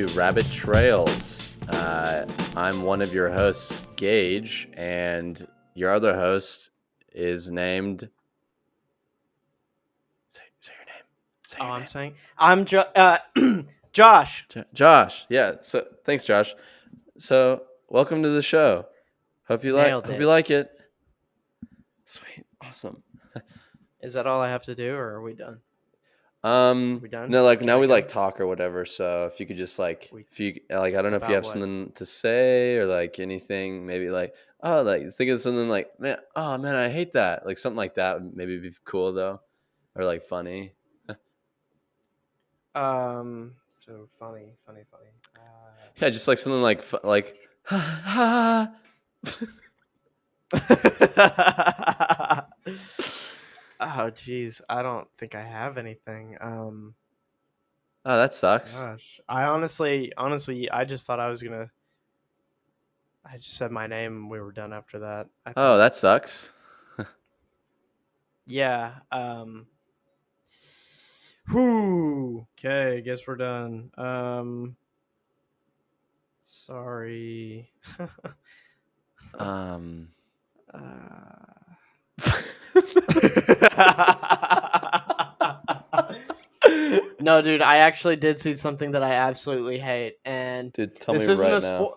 to Rabbit Trails. I'm one of your hosts, Gage, and your other host is named. Say your name. Say your name. I'm saying I'm Josh. Josh. Yeah. So thanks, Josh. So welcome to the show. Hope you Nailed like. Hope it. you like it. Sweet. Awesome. Is that all I have to do, or are we done? we done? No, like Can now I we go? like talk or whatever. So if you could just like, We if you like, I don't know if you about have what? something to say or like anything, maybe like, oh, like think of something like, man, oh man, I hate that, like something like that would maybe be cool though, or like funny. So funny. Yeah, just like something like like, ha Oh, geez, I don't think I have anything. Oh, that sucks. Gosh, I honestly, I just thought I was gonna. I just said my name and we were done after that. I Oh, thought, that sucks. yeah. Whew. Okay, guess we're done. Sorry. Um. uh... No, dude, I actually did see something that I absolutely hate, and Dude, tell me this isn't right a now.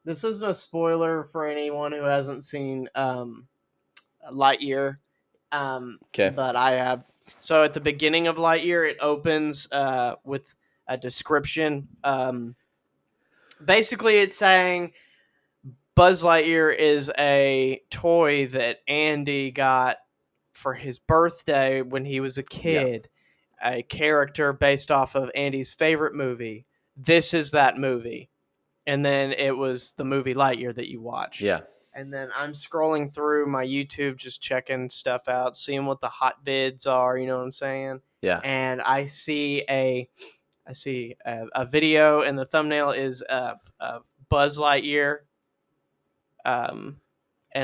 this isn't a spoiler for anyone who hasn't seen Lightyear, Okay. but I have. So at the beginning of Lightyear, it opens with a description. Basically, it's saying Buzz Lightyear is a toy that Andy got for his birthday when he was a Yeah. kid, a character based off of Andy's favorite movie. This is that movie. And then it was the movie Lightyear that you watched. Yeah. And then I'm scrolling through my YouTube, just checking stuff out, seeing what the hot vids are. You know what I'm saying? Yeah. And I see a video, and the thumbnail is of Buzz Lightyear, and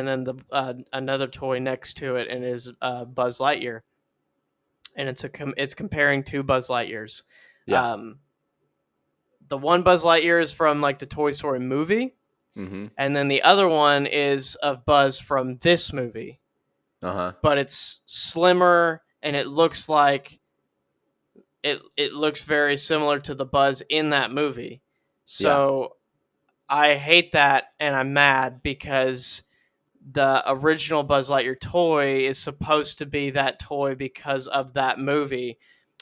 then the another toy next to it, and is Buzz Lightyear, and it's comparing two Buzz Lightyears. Yeah. The one Buzz Lightyear is from like the Toy Story movie, Mm-hmm. and then the other one is of Buzz from this movie, Uh-huh. but it's slimmer and it looks like it looks very similar to the Buzz in that movie. Yeah. So I hate that, and I'm mad because the original Buzz Lightyear toy is supposed to be that toy because of that movie.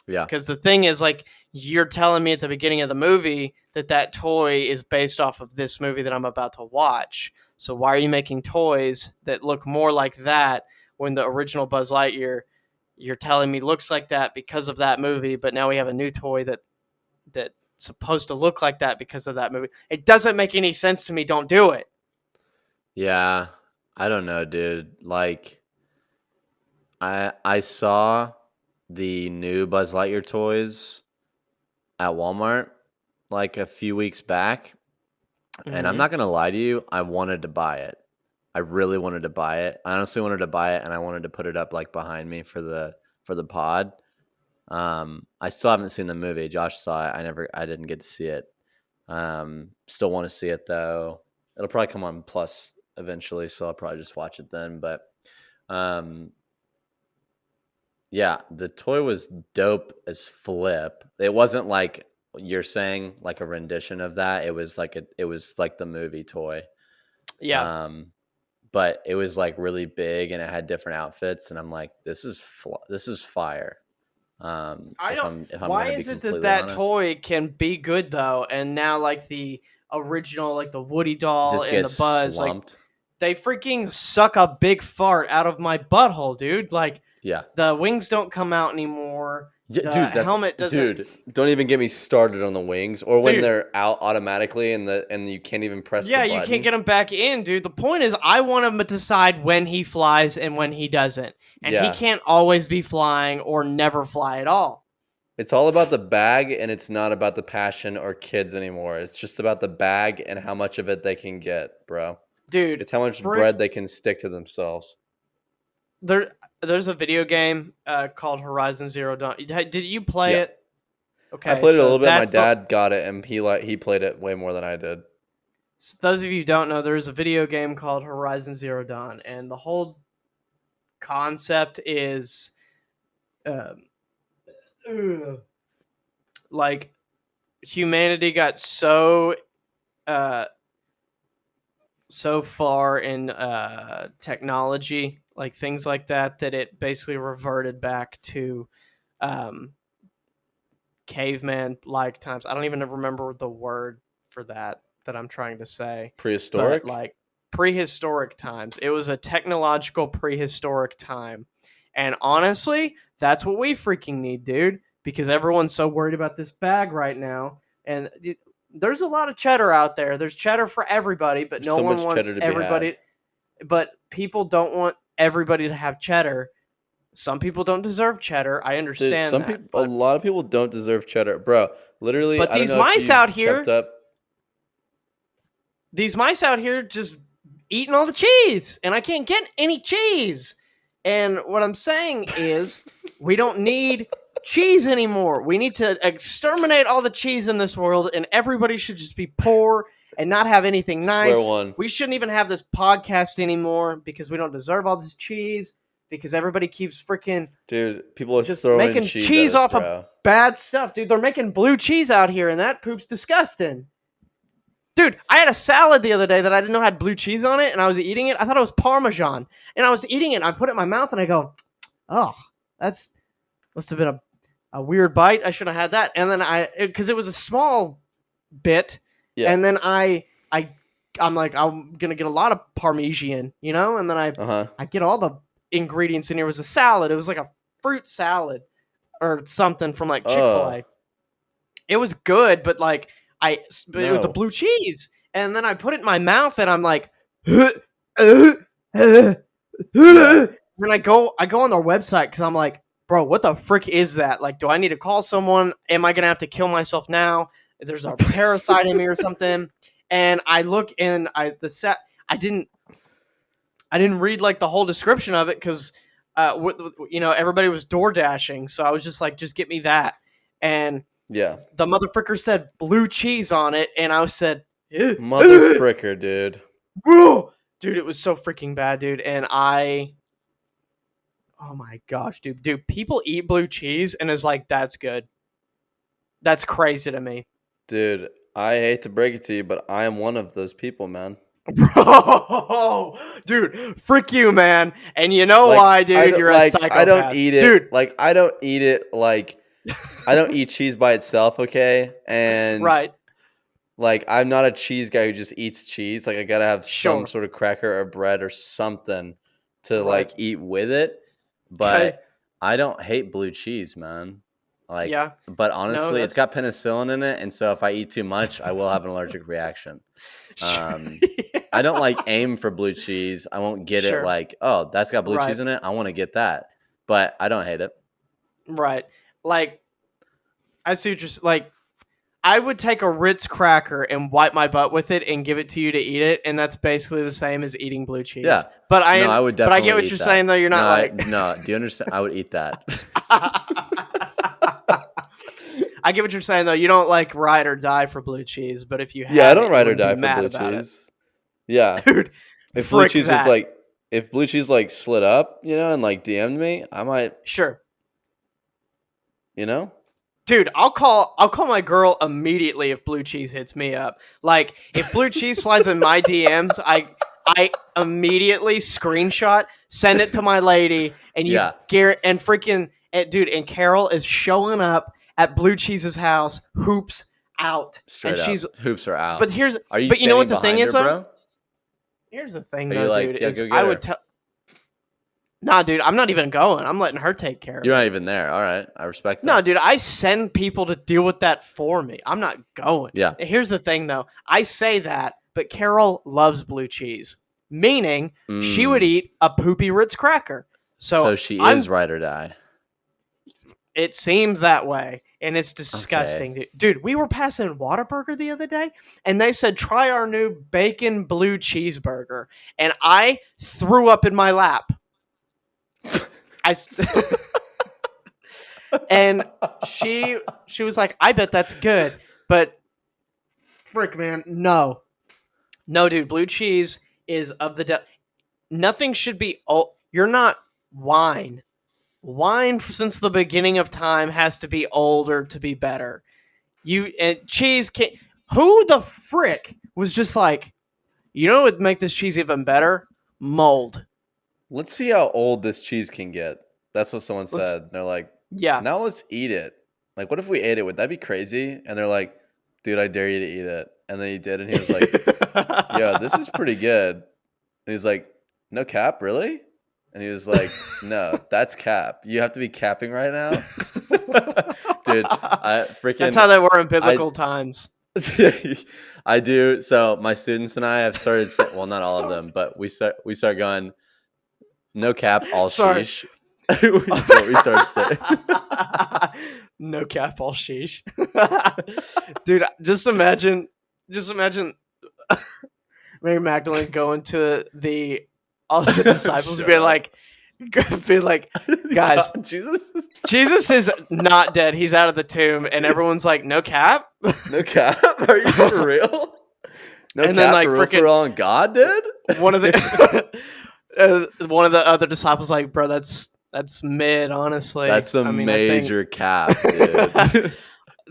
Yeah. Because the thing is, like, you're telling me at the beginning of the movie that that toy is based off of this movie that I'm about to watch. So why are you making toys that look more like that when the original Buzz Lightyear, you're telling me looks like that because of that movie, but now we have a new toy that's supposed to look like that because of that movie? It doesn't make any sense to me. Don't do it. Yeah. I don't know, dude. Like, I saw the new Buzz Lightyear toys at Walmart like a few weeks back, and I'm Mm-hmm. not gonna lie to you, I wanted to buy it. I really wanted to buy it. I honestly wanted to buy it, and I wanted to put it up like behind me for the pod. I still haven't seen the movie. Josh saw it. I didn't get to see it. Still want to see it though. It'll probably come on Plus eventually, so I'll probably just watch it then. But um, yeah, the toy was dope as flip. It wasn't like you're saying, like a rendition of that. It was like the movie toy. Yeah. Um, but it was like really big and it had different outfits, and I'm like, this is fire. I don't. If I'm Why gonna be is it that completely that honest, toy can be good though, and now like the original, like the Woody it doll just and the gets Buzz, like slumped. they freaking suck a big fart out of my butthole, dude. Like Yeah. the wings don't come out anymore. Yeah, The dude, helmet doesn't. don't even get me started on the wings or when Dude, they're out automatically and you can't even press the yeah, you can't button. get him back in, dude. The point is, I want him to decide when he flies and when he doesn't, and he Yeah. can't always be flying or never fly at all. It's all about the bag and it's not about the passion or kids anymore. It's just about the bag and how much of it they can get, bro. Dude, It's how much frick, bread they can stick to themselves. there's a video game called Horizon Zero Dawn. Did you play Yeah. it? I Okay, played it a so little bit. My that's the. dad got it, and he played it way more than I did. So those of you who don't know, there is a video game called Horizon Zero Dawn, and the whole concept is, um, like humanity got uh, so far in technology, like things like that, that it basically reverted back to um, caveman like times. I don't even remember the word for that I'm trying to say, but Prehistoric. like prehistoric times. It was a technological prehistoric time. And honestly, that's what we freaking need, dude, because everyone's so worried about this bag right now. And there's a lot of cheddar out there. There's cheddar for everybody, but There's no so one much wants cheddar to be had. everybody. But people don't want everybody to have cheddar. Some people don't deserve cheddar. I Dude, understand that. a lot of people don't deserve cheddar, bro. Literally, But I don't know if you've kept up. these mice out here just eating all the cheese, and I can't get any cheese. And what I'm saying is, we don't need cheese anymore. We need to exterminate all the cheese in this world, and everybody should just be poor and not have anything Square nice. one. We shouldn't even have this podcast anymore because we don't deserve all this cheese, because everybody keeps freaking Dude, people are just throwing making cheese at cheese us, off of bro. bad stuff, dude. They're making blue cheese out here, and that poop's disgusting. Dude, I had a salad the other day that I didn't know had blue cheese on it, and I was eating it. I thought it was Parmesan, and I was eating it. And I put it in my mouth, and I go, "Oh, that's must have been a weird bite. I should have had that." And then because it was a small bit, Yeah. and then I'm like, I'm gonna get a lot of Parmesan, you know. And then Uh-huh. I get all the ingredients in here. It was a salad. It was like a fruit salad or something from like Oh, Chick-fil-A. It was good, but like but it was the no. blue cheese, and then I put it in my mouth, and I'm like, and Yeah. I go on their website because I'm like, bro, what the frick is that? Like, do I need to call someone? Am I gonna have to kill myself now? There's a parasite in me or something. And I look and I didn't read like the whole description of it because everybody was door dashing, so I was just like, just get me that. And Yeah. the motherfucker said blue cheese on it, and I said, "Ew, Mother fricker, dude. dude, it was so freaking bad, dude." And oh my gosh, dude, people eat blue cheese and is like, that's good. That's crazy to me. Dude, I hate to break it to you, but I am one of those people, man. Bro, dude, frick you, man. And you know Like why, dude? You're a I don't psychopath, eat it. dude. Like I don't eat it like I don't eat cheese by itself, okay? And Right? like I'm not a cheese guy who just eats cheese. Like I gotta have some Sure. sort of cracker or bread or something to Right. like eat with it. Okay. But I don't hate blue cheese, man. Like, Yeah. but No, honestly, it's that's got penicillin in it, and so if I eat too much, I will have an allergic reaction. sure. I don't like aim for blue cheese. I won't get it Sure. like, oh, that's got blue Right. cheese in it. I want to get that, but I don't hate it. Right. Like, I see what you're like. I would take a Ritz cracker and wipe my butt with it and give it to you to eat it, and that's basically the same as eating blue cheese. Yeah. But No, I would but I get definitely what eat you're that. saying though. You're No, not like. no. Do you understand? I would eat that. I get what you're saying though. You don't like ride or die for blue cheese, but if you Yeah, I had don't it, you ride or wouldn't be die for mad blue about it, cheese. Yeah. dude. If blue Frick cheese was that. like, if blue cheese like slid up, and like DM'd me, I might, Sure. you know? Dude, I'll call my girl immediately if blue cheese hits me up. Like if blue cheese slides in my DMs, I immediately screenshot, send it to my lady, and Yeah. and freaking dude, and Carol is showing up at Blue Cheese's house, hoops out, and Straight up. she's. Hoops are out. But here's, Are you but you know what standing the thing behind is her, though. bro? Here's the thing Are you though, like, dude, yeah, is go I get would her? tell. Nah, dude, I'm not even going. I'm letting her take care of You're it. not even there. All right. I respect No, that. dude, I send people to deal with that for me. I'm not going. Yeah. Here's the thing, though. I say that, but Carol loves blue cheese, meaning she would Mm. eat a poopy Ritz cracker. So So she is ride or die. it seems that way, and it's Okay. disgusting, dude. We were passing Whataburger the other day, and they said try our new bacon blue cheeseburger, and I threw up in my lap. I And she was like, I bet that's good. But frick, man, no. No, dude, blue cheese is of the nothing should be you're not wine. Wine since the beginning of time has to be older to be better. You and cheese can who the frick was just like, you know what would make this cheese even better? Mold. Let's see how old this cheese can get. That's what someone Let's said. They're like, yeah. now let's eat it. Like, what if we ate it? Would that be crazy? And they're like, dude, I dare you to eat it. And then he did, and he was like, yo, this is pretty good. And he's like, no cap, really? And he was like, no, that's cap. You have to be capping right now? Dude, I freaking... That's how they were in biblical times. I do. So my students and I have started saying, well, not all of them, but we start going, no cap, all sheesh. That's what we started saying. No cap, all sheesh. Dude, just imagine Mary Magdalene going to all the disciples and being like, guys, Jesus is not dead. He's out of the tomb. And everyone's like, no cap? No cap? Are you for real? No and cap then, like, for real on God, dude? One of the other disciples like, bro, that's mid, honestly. That's a major cap, dude.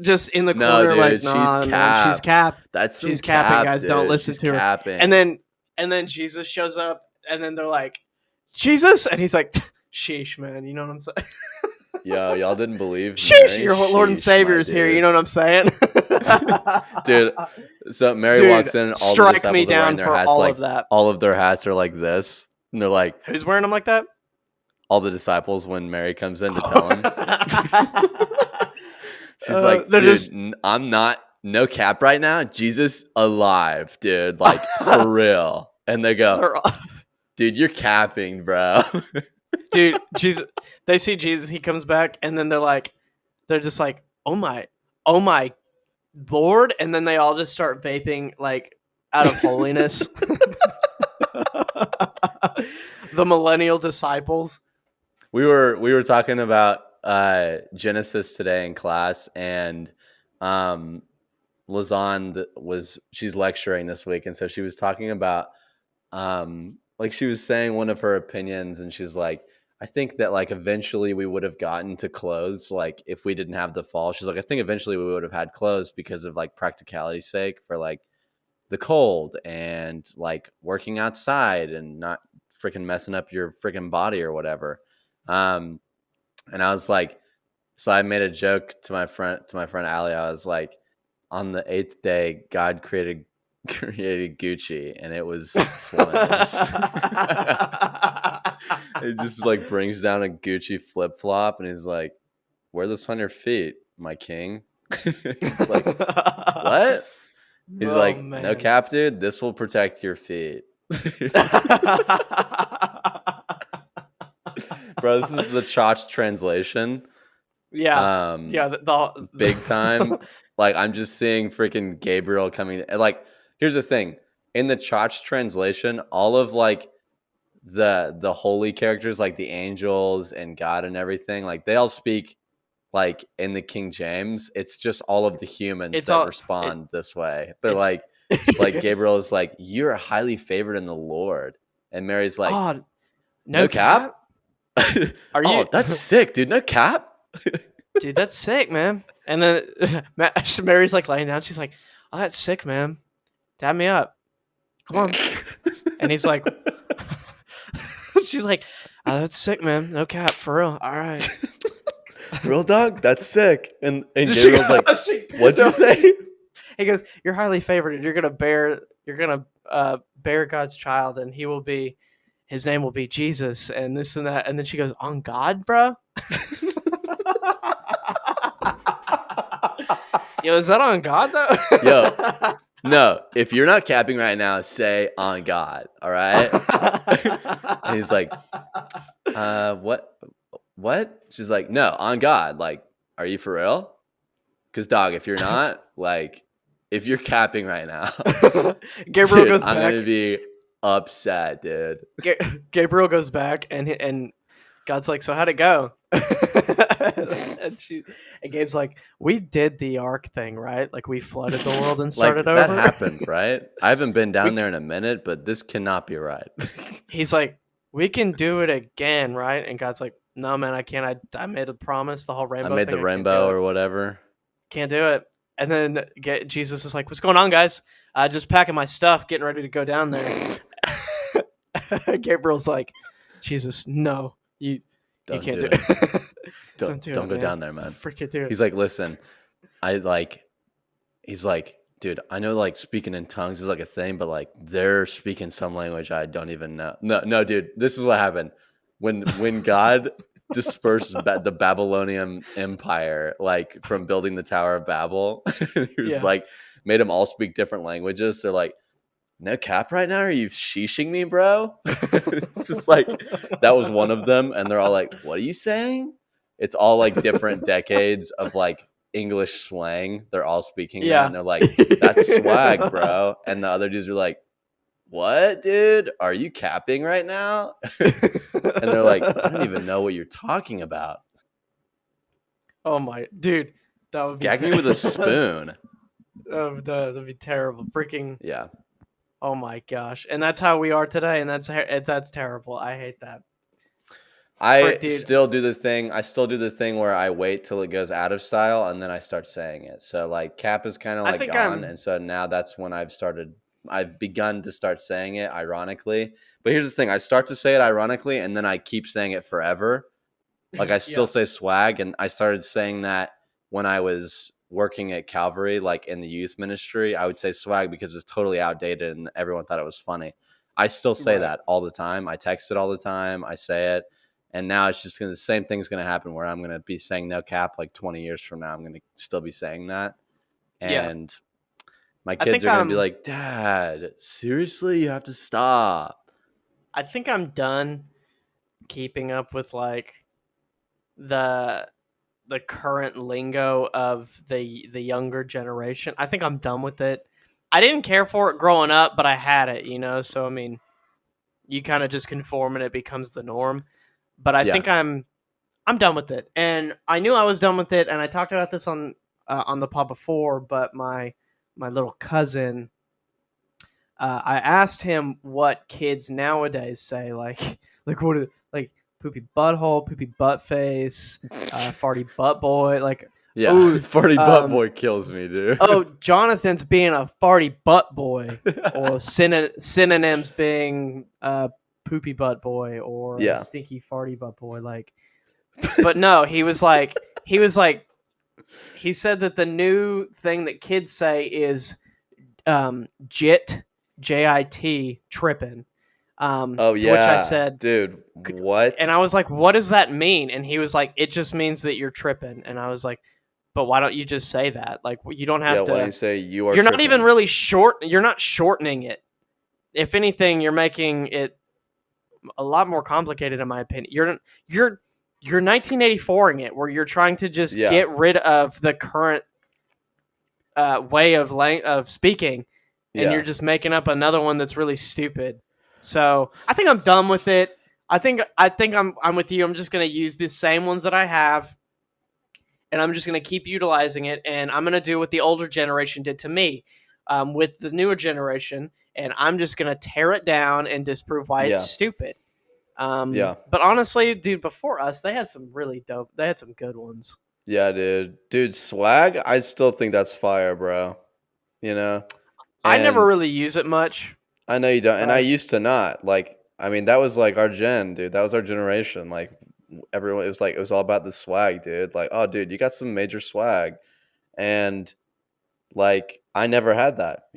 Just in the corner, dude, like, nah, man, she's capped. She's capping, guys. Dude. Don't listen to her. And then Jesus shows up, and then they're like, Jesus, and he's like, sheesh, man. You know what I'm saying? Yo, y'all didn't believe sheesh, Mary? your Lord and Savior is here. You know what I'm saying? Dude, so Mary walks in, and all the disciples are wearing their hats like that. All of their hats are like this, and they're like, who's wearing them like that? All the disciples when Mary comes in to tell him. She's like, dude, I'm not, no cap right now. Jesus alive, dude. Like, for real. And they go, dude, you're capping, bro. Dude, Jesus. They see Jesus. He comes back, and then they're just like, oh my Lord. And then they all just start vaping, like, out of holiness. The millennial disciples. We were talking about Genesis today in class, and Lazanne she's lecturing this week, and so she was talking about like, she was saying one of her opinions, and she's like, I think that, like, eventually we would have gotten to clothes, like, if we didn't have the fall. She's like, I think eventually we would have had clothes because of, like, practicality's sake, for, like, the cold and, like, working outside and not freaking messing up your freaking body or whatever. And I was like, so I made a joke to my friend Allie. I was like, on the 8th day, God created Gucci, and it was flames. It just, like, brings down a Gucci flip flop, and he's like, wear this on your feet, my king. He's like, what? He's like, man. No cap, dude. This will protect your feet. Bro, this is the Chotch translation. Yeah. The big time. Like, I'm just seeing freaking Gabriel coming. Like, here's the thing. In the Chotch translation, all of, like, the holy characters, like the angels and God and everything, like, they all speak, like, in the King James. It's just all of the humans that respond this way. They're like Gabriel is like, you're highly favored in the Lord. And Mary's like, no cap? Are you? Oh, that's sick, dude. No cap? Dude, that's sick, man. And then Mary's like laying down. She's like, oh, that's sick, man. Dab me up. Come on. And he's like, she's like, oh, that's sick, man. No cap, for real. All right. Real dog? That's sick. And Gabriel's like, what'd you say? He goes, you're highly favored, and you're gonna bear God's child, and his name will be Jesus, and this and that. And then she goes, on God, bro? Yo, is that on God, though? Yo, no. If you're not capping right now, say on God, all right? And he's like, what? She's like, no, on God. Like, are you for real? Because, dog, if you're not, like, if you're capping right now, Gabriel goes back. I'm going to be upset, dude. Gabriel goes back, and God's like, so how'd it go? And Gabe's like, we did the Ark thing, right? Like we flooded the world and started Like, that over. happened, right? I haven't been down we, there in a minute, but this cannot be right. he's like, we can do it again, right? And God's like, no, man, I can't. I made a promise, the whole I rainbow made thing. the I can't do rainbow it. or whatever. Can't do it. And then Jesus is like, what's going on, guys? Just packing my stuff, getting ready to go down there. Gabriel's like, Jesus, no, you Don't can't do do it. it. Don't do Don't it, go man. down there, man. Freaking do it. He's like, listen, I like he's like, dude, I know like speaking in tongues is like a thing, but like they're speaking some language I don't even know. No, dude, this is what happened. When God dispersed the Babylonian Empire, like from building the Tower of Babel, he was Yeah. like made them all speak different languages. They're like, no cap right now? Are you sheeshing me, bro? It's just like that was one of them, and they're all like, what are you saying? It's all like different decades of like English slang. They're all speaking that, Yeah. and they're like, that's swag, bro. And the other dudes are like, what, dude? Are you capping right now? And they're like, I don't even know what you're talking about. Oh my dude, that would be Gag me with a spoon. that'd be terrible. Freaking Yeah. oh my gosh. And that's how we are today, and that's terrible. I hate that. Frick, I dude. still do the thing. I still do the thing where I wait till it goes out of style and then I start saying it. So like cap is kind of I like think gone, I'm and so now that's when I've begun to start saying it ironically. But here's the thing: I start to say it ironically, and then I keep saying it forever. Like I still yeah. say swag, and I started saying that when I was working at Calvary, like in the youth ministry. I would say swag because it's totally outdated and everyone thought it was funny. I still say Right. that all the time. I text it all the time. I say it. And now it's just gonna the same thing's gonna happen where I'm gonna be saying no cap like 20 years from now. I'm gonna still be saying that. Yeah. And my I kids think are gonna be I'm like, Dad, seriously, you have to stop. I think I'm done keeping up with like the the current lingo of the younger generation. I think I'm done with it. I didn't care for it growing up, but I had it, So I mean, you kind of just conform and it becomes the norm. But I Yeah. think I'm done with it, and I knew I was done with it. And I talked about this on the pod before, but my little cousin, I asked him what kids nowadays say, like like what like poopy butthole, poopy butt face, farty butt boy, like Yeah. oh Farty butt um boy kills me, dude. oh Jonathan's being a farty butt boy, or synonyms being poopy butt boy or Yeah. stinky farty butt boy, like. But no, he was like he said that the new thing that kids say is jit, JIT, tripping. Oh To which I yeah. said, Dude, and what? I was like, what does that mean? And he was like, it just means that you're tripping. And I was like, but why don't you just say that? Like, you don't Yeah, have why don't you to. say you are You're not even tripping? really short. You're not shortening it. If anything, you're making it a lot more complicated, in my opinion. You're 1984ing it, where you're trying to just Yeah. get rid of the current way of speaking, and you're Yeah. just making up another one that's really stupid. So I think I'm done with it. I think I'm with you. I'm just gonna use the same ones that I have, and I'm just gonna keep utilizing it. And I'm gonna do what the older generation did to me, with the newer generation, and I'm just gonna tear it down and disprove why it's Yeah. stupid. Yeah. But honestly, dude, before us, they had some really dope. They had some good ones. Yeah, dude. Dude, swag, I still think that's fire, bro. You know? I never And really use it much, I know you don't, but and I used to not. Like, I mean, that was like our gen, dude. That was our generation. Like, everyone, it was all about the swag, dude. Like, oh, dude, you got some major swag, and like, I never had that.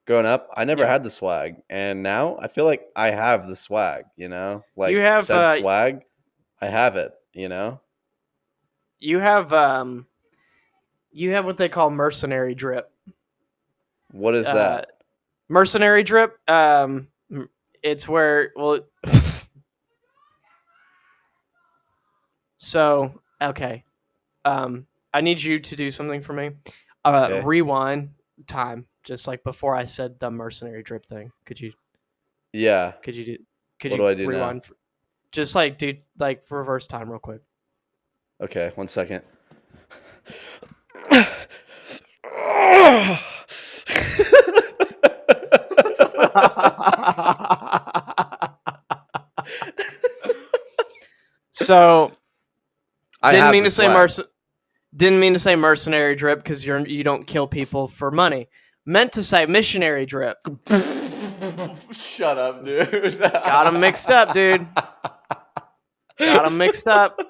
Growing up, I never yeah, had the swag, and now I feel like I have the swag. you Like have said swag, I have it. you have um you have what they call mercenary drip. What is Uh, that? mercenary drip. It's where so okay. I need you to do something for me. Okay. Rewind time, just like before I said the mercenary drip thing. Yeah. Could you do? Could What do you I do now? rewind? Just like do like reverse time real quick. Okay, 1 second. So I didn't have mean the to say swag. didn't mean to say mercenary drip because you don't kill people for money. Meant to say missionary drip. Shut up, dude. Got them mixed up, dude. Got them mixed up.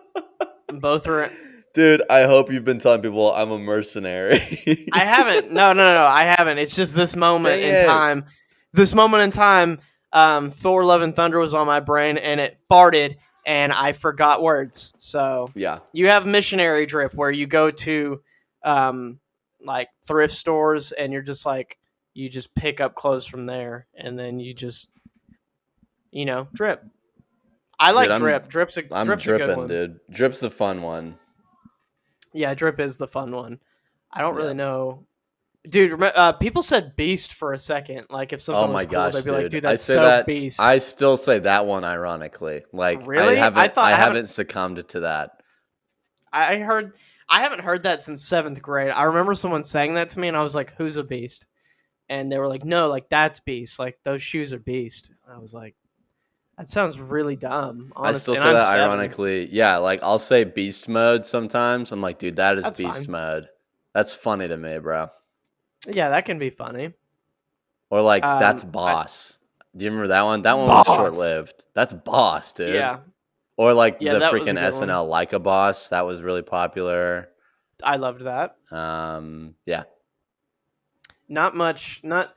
Both are. Dude, I hope you've been telling people I'm a mercenary. I haven't. No. I haven't. It's just this moment Dang in it. time. This moment in time, Thor Love and Thunder was on my brain and it farted and I forgot words. So Yeah. you have missionary drip where you go to um, like thrift stores and you're just like, you just pick up clothes from there and then you just, drip. I Dude, like drip. I'm Drip's a good dripping, one. dude. Drip's the fun one. Yeah, drip is the fun one. I don't Yeah. really know. Dude, people said beast for a second. Like, if Oh something was my cool, gosh, they'd be like, dude. dude, I that's say so that beast. I still say that one ironically. Like Really? I thought I haven't succumbed to that. I heard I haven't heard that since seventh grade. I remember someone saying that to me and I was like, who's a beast? And they were like, no, like that's beast. Like those shoes are beast. I was like, that sounds really dumb, I honestly. still And say I'm that 7. ironically. Yeah, like I'll say beast mode sometimes. I'm like, dude, that is That's beast fine. mode. That's funny to me, bro. Yeah, that can be funny. Or like that's I boss. Do you remember that one? That one was short boss. lived. That's boss, dude. Yeah. Or like Yeah, the that was a freaking good one. SNL like a boss. That was really popular. I loved that. Yeah. Not much, not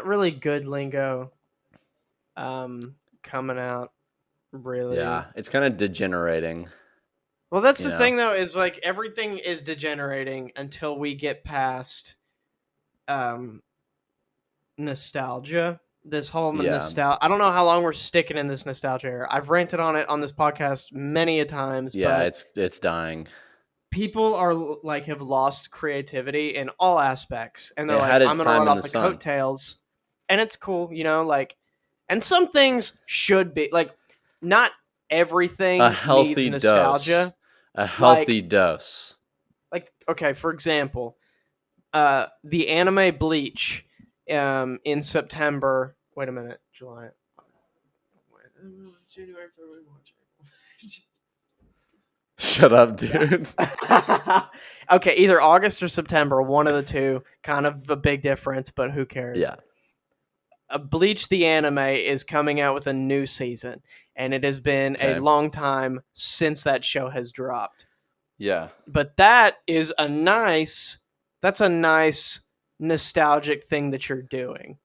really good lingo coming out really. Yeah. It's kind of degenerating, Well, that's you the know? thing though, is like everything is degenerating until we get past um nostalgia. This whole Yeah. nostalgia. I don't know how long we're sticking in this nostalgia era. I've ranted on it on this podcast many a times, Yeah, but it's dying. people are like have lost creativity in all aspects and they're It like, had I'm its gonna time run in off the the sun. coattails. And it's cool, like, and some things should be like, not A everything needs healthy dose. nostalgia. A like healthy dose. okay, for example, the anime Bleach in September. Wait a minute, July. January, February, March. Shut up, dude. Yeah. Okay, either August or September, one of the two. Kind of a big difference, but who cares? Yeah. Bleach the anime is coming out with a new season, and it has been a Okay. long time since that show has dropped. Yeah. But that's a nice nostalgic thing that you're doing.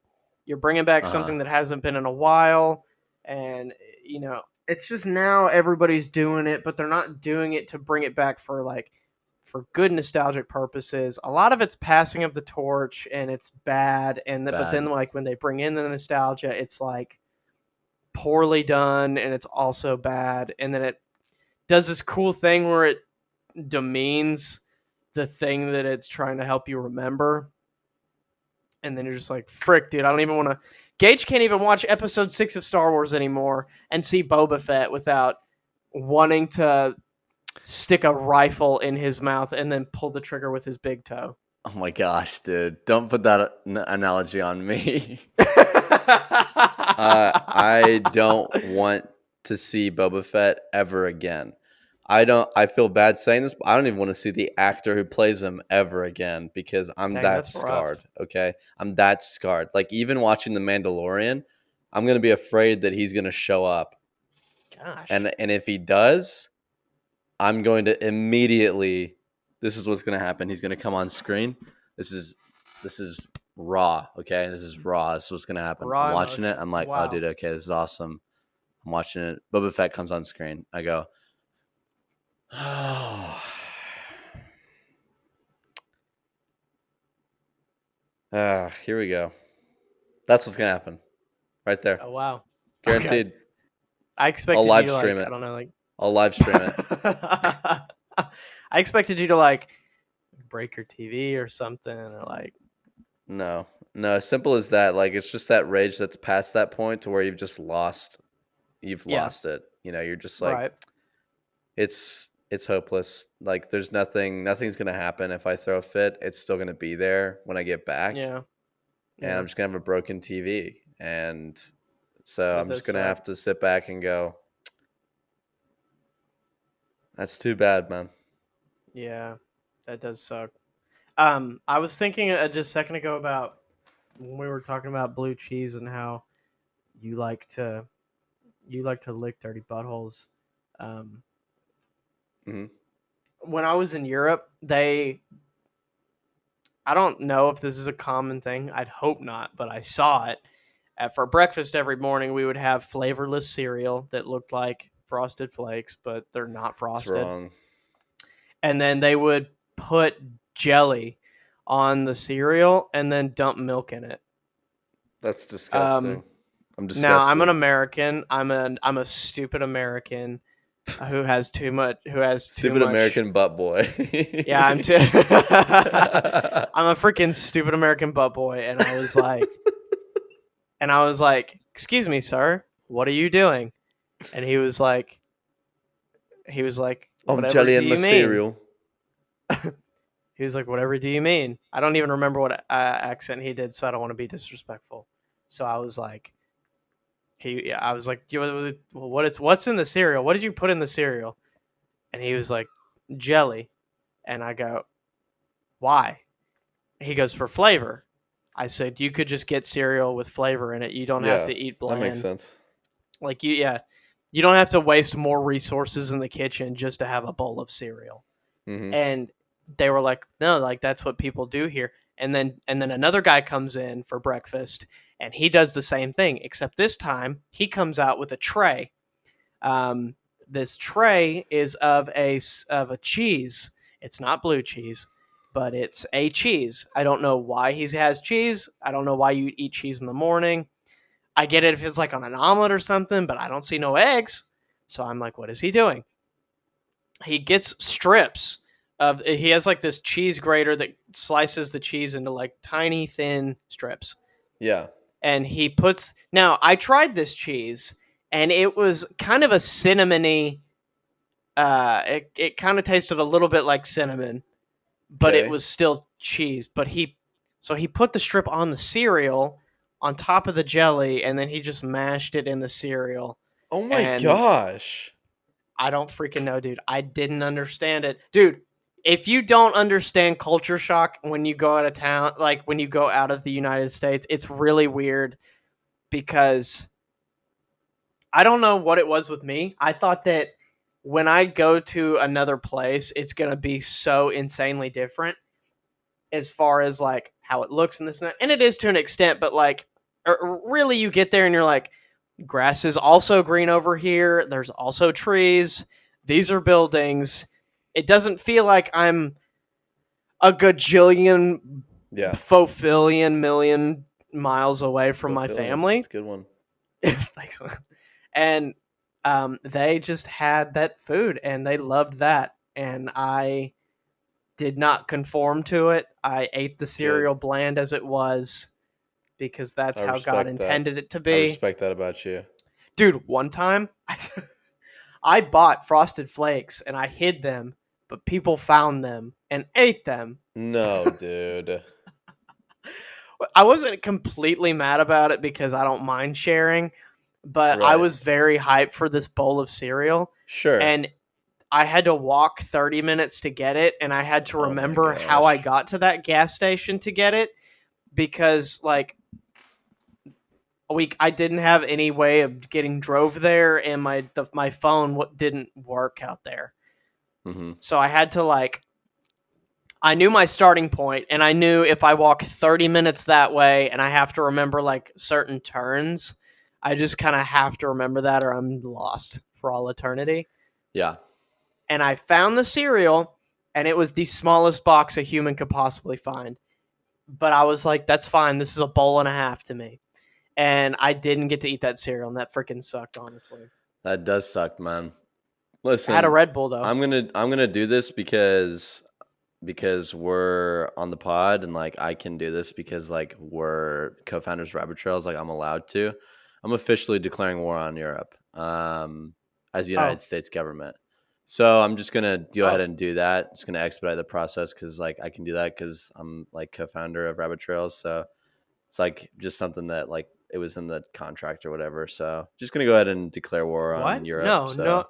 You're bringing back Uh-huh. something that hasn't been in a while, and it's just now everybody's doing it, but they're not doing it to bring it back for good nostalgic purposes. A lot of it's passing of the torch, and it's bad. But then Bad. like when they bring in the nostalgia, it's like poorly done, and it's also bad. And then it does this cool thing where it demeans the thing that it's trying to help you remember. And then you're just like, frick, dude, I don't even want to. Gage can't even watch episode 6 of Star Wars anymore and see Boba Fett without wanting to stick a rifle in his mouth and then pull the trigger with his big toe. Oh my gosh, dude. Don't put that analogy on me. I don't want to see Boba Fett ever again. I feel bad saying this, but I don't even want to see the actor who plays him ever again because I'm Dang, that that's rough. scarred, okay? I'm that scarred. Like even watching The Mandalorian, I'm going to be afraid that he's going to show up. Gosh. And if he does, I'm going to immediately this is what's going to happen. He's going to come on screen. This is raw, okay? This is raw. This is what's going to happen. I'm Raw watching it. emotion. I'm like, "Oh Wow. dude, okay, this is awesome." I'm watching it. Boba Fett comes on screen. I go, "Oh, here we go." That's what's going to happen. Right there. Oh, wow. Okay. Guaranteed. I I'll expected you live to stream like, it. I don't know, like. I'll live stream it. I expected you to like break your TV or something or like. No. No, as simple as that. Like it's just that rage that's past that point to where you've Yeah. lost it. You know, you're just like Right. it's hopeless. Like nothing's gonna happen if I throw a fit. It's still gonna be there when I get back, Yeah. and Yeah. I'm just gonna have a broken TV. And so That I'm just does gonna suck. have to sit back and go, that's too bad, man. Yeah. That does suck. I was thinking just a second ago about when we were talking about blue cheese and how you like to lick dirty buttholes. Um, Hmm. when I was in Europe, I don't know if this is a common thing. I'd hope not, but I saw it. For breakfast every morning, we would have flavorless cereal that looked like Frosted Flakes, but they're not It's frosted. wrong. And then they would put jelly on the cereal and then dump milk in it. That's Um, disgusting. I'm Now I'm an disgusted. American. I'm a stupid American who has too much. Who has too Stupid much. American butt boy. Yeah, I'm too. I'm a freaking stupid American butt boy, and I was like, "Excuse me, sir, what are you doing?" And he was like, I'm "Whatever jelly do in my you mean?" cereal. He was like, "Whatever do you mean?" I don't even remember what accent he did, so I don't want to be disrespectful. So I was like, I was like, what's in the cereal? What did you put in the cereal?" And he was like, "Jelly." And I go, "Why?" He goes, "For flavor." I said, "You could just get cereal with flavor in it. You don't have Yeah, to eat that makes bland. sense. Like yeah, you don't have to waste more resources in the kitchen just to have a bowl of cereal." Hmm. And they were like, "No, like that's what people do here." And then another guy comes in for breakfast, and he does the same thing, except this time he comes out with a tray. Um, this tray is of a cheese. It's not blue cheese, but it's a cheese. I don't know why he has cheese. I don't know why you eat cheese in the morning. I get it if it's like on an omelet or something, but I don't see no eggs. So I'm like, what is he doing? He gets strips of. He has like this cheese grater that slices the cheese into like tiny thin strips, Yeah. and he puts. Now I tried this cheese, and it was kind of a cinnamony. It kind of tasted a little bit like cinnamon, but it Okay. was still cheese. He put the strip on the cereal on top of the jelly, and then he just mashed it in the cereal. Oh my And gosh. I don't freaking know, dude. I didn't understand it, dude. If you don't understand culture shock when you go out of town, like when you go out of the United States, it's really weird because I don't know what it was with me. I thought that when I go to another place, it's gonna be so insanely different as far as like how it looks and this and that. And it is to an extent, but like really you get there and you're like, grass is also green over here. There's also trees. These are buildings. It doesn't feel like I'm a gajillion, Yeah. fulfillion million miles away from my Fulfillion. That's family. a good one. Thanks. And they just had that food and they loved that. And I did not conform to it. I ate the Good. cereal bland as it was because that's I how God respect that. intended it to I be. respect that about you. Dude, one time I bought Frosted Flakes and I hid them, but people found them and ate them. No, dude. I wasn't completely mad about it because I don't mind sharing, but I Right. was very hyped for this bowl of cereal. Sure. And I had to walk 30 minutes to get it. And I had to Oh my remember how I gosh. got to that gas station to get it because, like, I didn't have any way of getting drove there, and my phone didn't work out there. Hmm. So I had to like I knew my starting point, and I knew if I walk 30 minutes that way and I have to remember like certain turns, I just kind of have to remember that or I'm lost for all eternity. Yeah. And I found the cereal, and it was the smallest box a human could possibly find. But I was like, that's fine. This is a bowl and a half to me. And I didn't get to eat that cereal, and that freaking sucked, honestly. That does suck, man. I had a Listen, Red Bull, though. I'm gonna do this because we're on the pod and like I can do this because like we're co-founders of Rabbit Trails. Like I'm allowed to. I'm officially declaring war on Europe. As the Oh, United States government. So I'm just gonna go ahead Oh, and do that. Just gonna expedite the process because like I can do that because I'm like co-founder of Rabbit Trails. So it's like just something that like it was in the contract or whatever. So just gonna go ahead and declare war on what? Europe. No, So no.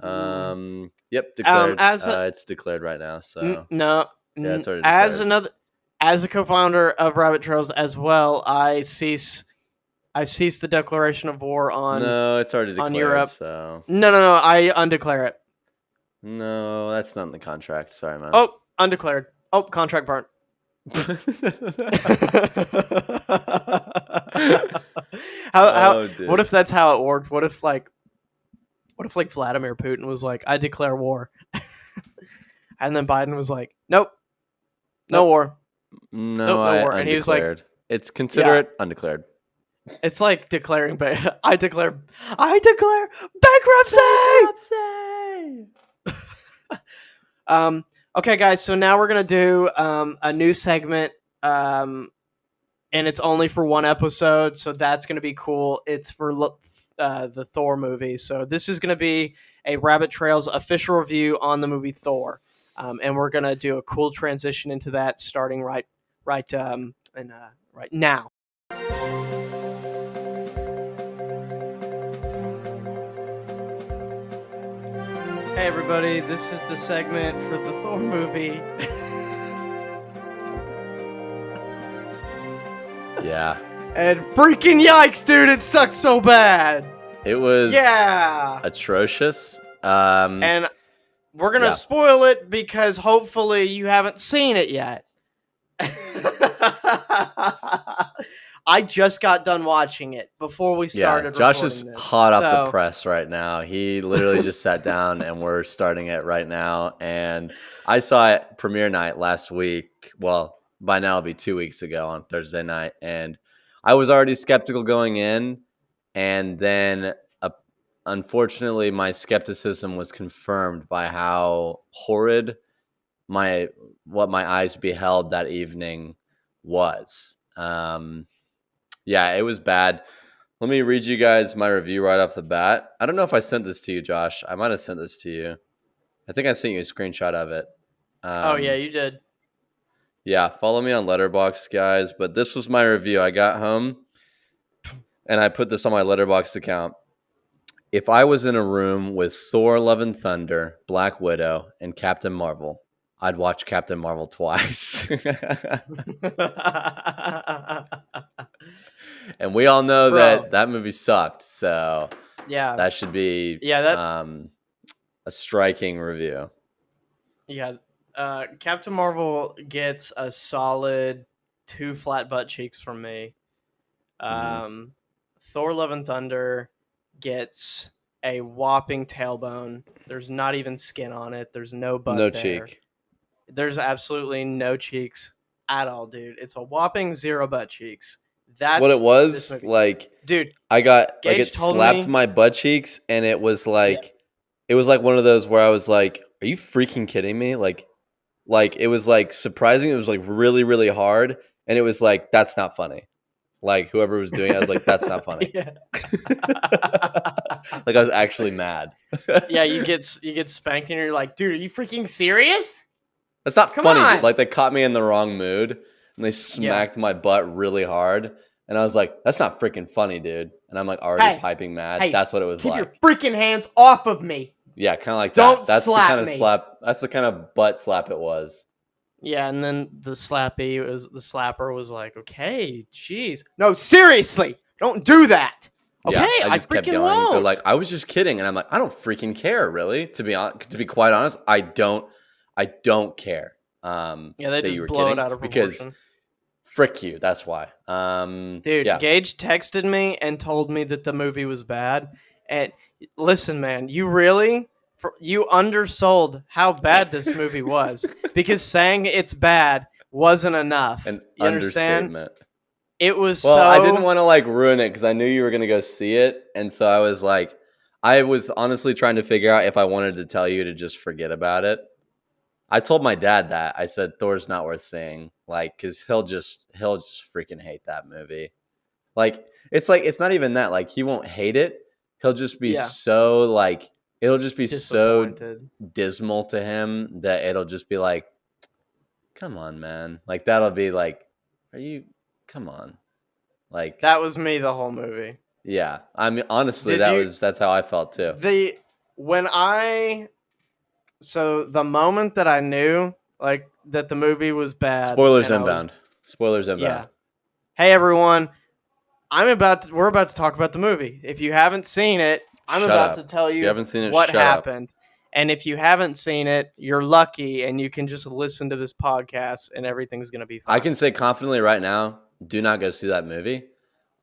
Mm, yep, declared. as a It's declared right now. So no, yeah, it's already as declared. another as a co-founder of Rabbit Trails as well, I cease the declaration of war No, it's already on declared. Europe. So No, no, no. I undeclare it. no, that's not in the contract. Sorry, man. Oh, undeclared. Oh, contract burnt. how Oh, what dude. if that's how it worked? What if like Vladimir Putin was like, I declare war. And then Biden was like, nope, no Nope. war. No, Nope, no I war. And he was like, undeclared. It's consider yeah, it undeclared. it's like declaring I declare bankruptcy. Bankruptcy. Um okay guys, so now we're going to do a new segment and it's only for one episode, so that's going to be cool. It's for the Thor movie. So this is going to be a Rabbit Trails official review on the movie Thor, and we're going to do a cool transition into that starting right now. Hey everybody, this is the segment for the Thor movie. Yeah. And freaking yikes, dude, it sucks so bad. It was Yeah. atrocious. And we're going to Yeah. spoil it because hopefully you haven't seen it yet. I just got done watching it before we Yeah. started Josh is recording this. hot off the So, press right now. He literally just sat down and we're starting it right now. And I saw it premiere night last week. Well, by now it'll be 2 weeks ago on Thursday night. And I was already skeptical going in. And then unfortunately my skepticism was confirmed by how horrid what my eyes beheld that evening was. Yeah, it was bad. Let me read you guys my review right off the bat. I don't know if I sent this to you, Josh. I might have sent this to you. I think I sent you a screenshot of it. oh yeah, you did. Yeah, follow me on Letterboxd, guys. But this was my review. I got home and I put this on my Letterboxd account. If I was in a room with Thor Love and Thunder, Black Widow, and Captain Marvel, I'd watch Captain Marvel twice. And we all know Bro. that movie sucked. So Yeah. that should be Yeah, a striking review. yeah. Captain Marvel gets a solid 2 flat butt cheeks from me. Mhm. Thor Love and Thunder gets a whopping tailbone. There's not even skin on it. There's no butt No there. cheek. There's absolutely no cheeks at all, dude. It's a whopping 0 butt cheeks. What it That's this was movie. like, Dude, I got like Gage it told slapped me. my butt cheeks, and it was Yeah. like, one of those where I was like, "Are you freaking kidding me?" Like it was like surprising. It was like really, really hard, and it was like that's not funny. Like whoever was doing it, I was like, that's not funny. Yeah. Like I was actually mad. Yeah, you get spanked and you're like, dude, are you freaking serious? That's not Come funny, dude. on. Like they caught me in the wrong mood and they Yeah. smacked my butt really hard. And I was like, that's not freaking funny, dude. And I'm like already Hey, piping mad. hey, That's what it was keep your like. freaking hands off of me. Yeah, kind of like that. Don't That's the kind slap of me. slap. That's the kind of butt slap it was. Yeah, and then the slapper was like, okay, jeez. No, seriously, don't do that. Okay, Yeah, I I just kept freaking going. They're like, won't. I was just kidding, and I'm like, I don't freaking care, really. To be quite honest, I don't care. Yeah, they That you just were blow it kidding out of because proportion. frick you. That's why. Dude, Yeah. Gage texted me and told me that the movie was bad. And listen, man, you undersold how bad this movie was because saying it's bad wasn't enough. An You understand? understatement. It was Well, I didn't so want to like ruin it because I knew you were gonna go see it, and so I was like, I was honestly trying to figure out if I wanted to tell you to just forget about it. I told my dad that I said Thor's not worth seeing, like, because he'll just freaking hate that movie. Like it's not even that. Like he won't hate it. He'll just be yeah. so like it'll just be so disappointed. dismal to him that it'll just be like, come on, man. Like that'll be like, are you? Come on. Like, That was me the whole movie. yeah. I mean, honestly, Did you that's how I felt too. the when I so the moment that I knew like that the movie was bad Spoilers and I was inbound. Spoilers inbound. yeah. Hey everyone, we're about to talk about the movie. If you haven't seen it, I'm Shut about to up. tell If you you haven't seen it, what shut up. happened. And if you haven't seen it, you're lucky and you can just listen to this podcast and everything's going to be fine. I can say confidently right now, do not go see that movie.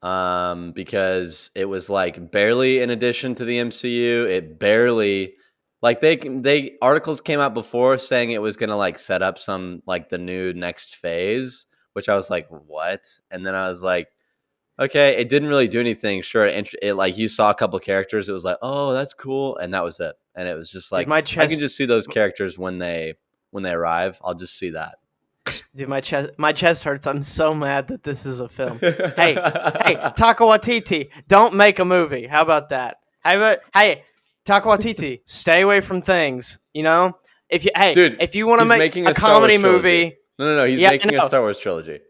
Because it was like barely in addition to the MCU. It barely like they articles came out before saying it was gonna like set up some like the new next phase, which I was like, what? And then I was like, okay, it didn't really do anything. Sure, it like you saw a couple characters. It was like, oh, that's cool, and that was it. And it was just Dude, like I can just see those characters when they arrive. I'll just see that. Dude, my chest hurts. I'm so mad that this is a film. Hey, Taika Waititi, don't make a movie. How about that? Hey, Taika Waititi, stay away from things. You know, Dude, if you want to he's make making a Star Wars comedy trilogy. movie, No, he's yeah, making a Star Wars trilogy.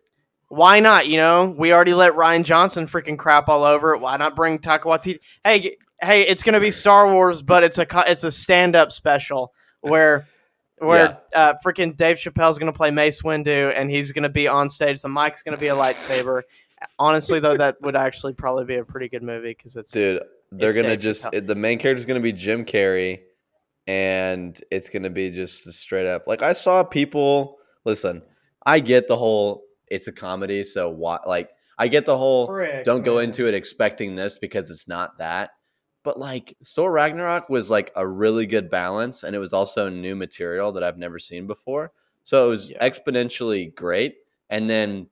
why not? You know, we already let Ryan Johnson freaking crap all over it. Why not bring Taika Waititi? Hey, it's gonna be Star Wars, but it's a stand up special where freaking Dave Chappelle's gonna play Mace Windu and he's gonna be on stage. The mic's gonna be a lightsaber. Honestly, though, that would actually probably be a pretty good movie because Dude, they're it's gonna Dave just Chappelle. the main character's gonna be Jim Carrey, and it's gonna be just straight up. Like I saw people listen. I get the whole it's a comedy, so why? Like I get the whole Frick, don't go man. into it expecting this because it's not that. But like Thor Ragnarok was like a really good balance, and it was also new material that I've never seen before. So it was exponentially great. And then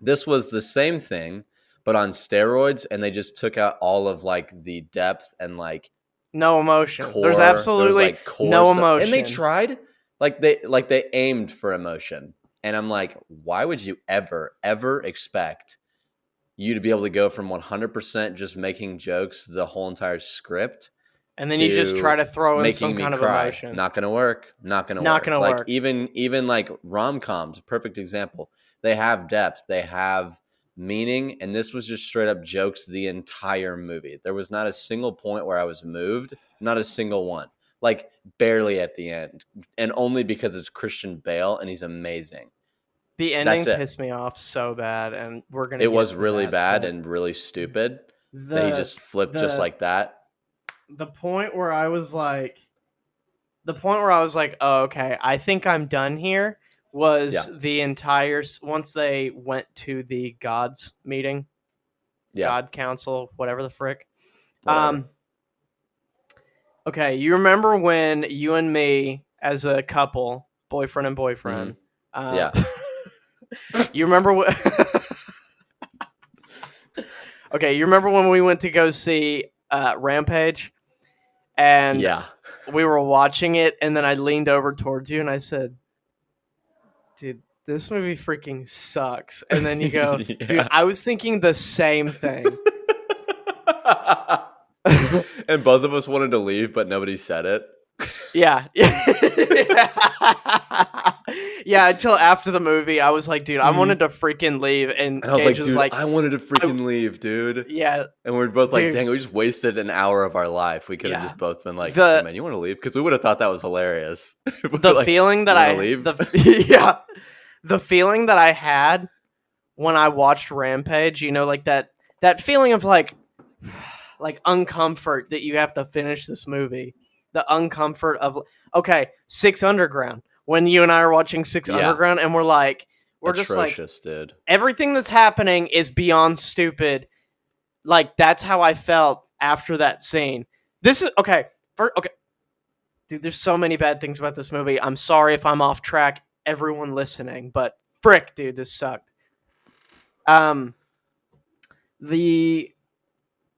this was the same thing, but on steroids, and they just took out all of like the depth and like No emotion. There's core. There was absolutely like core no stuff, and they emotion. tried. They aimed for emotion, and I'm like, why would you ever expect you to be able to go from 100% just making jokes the whole entire script And then you just try to to throw in some making me kind of cry? emotion. Not gonna work. Not gonna Not work. gonna Like work. even like rom-coms, perfect example. They have depth. They have meaning, and this was just straight up jokes the entire movie. There was not a single point where I was moved. Not a single one. Like barely at the end, and only because it's Christian Bale and he's amazing. The ending That's it. pissed me off so bad, and we're gonna. It get was to really that, bad but and really stupid that he the just flipped just the like that. the point where I was like, oh, okay, I think I'm done here. Yeah. Was the entire once they went to the gods meeting, Yeah. God council, whatever the frick. Whatever. Okay, you remember when you and me, as a couple, boyfriend and boyfriend, Yeah. you remember what? Okay, you remember when we went to go see Rampage, and Yeah. we were watching it, and then I leaned over towards you and I said, "Dude, this movie freaking sucks." And then you go, "Dude, Yeah. I was thinking the same thing." And both of us wanted to leave, but nobody said it. Yeah. Yeah, until after the movie, I was like, dude, I wanted to freaking leave. And And I was Gage like, was dude, like, I wanted to freaking leave, dude. yeah, And we're both like, dude, dang, we just wasted an hour of our life. We could have yeah. just both been like, hey, The man, you want to leave? Because we would have thought that was hilarious. the Like, feeling that you want to leave? yeah, the feeling that I had when I watched Rampage, you know, like that feeling of like uncomfort that you have to finish this movie. The uncomfort of okay, Six Underground. When you and I are watching Six Yeah. Underground, and we're just like, Atrocious, dude. everything that's happening is beyond stupid. Like that's how I felt after that scene. This is okay. Okay, dude. There's so many bad things about this movie. I'm sorry if I'm off track, everyone listening, but frick, dude, this sucked. The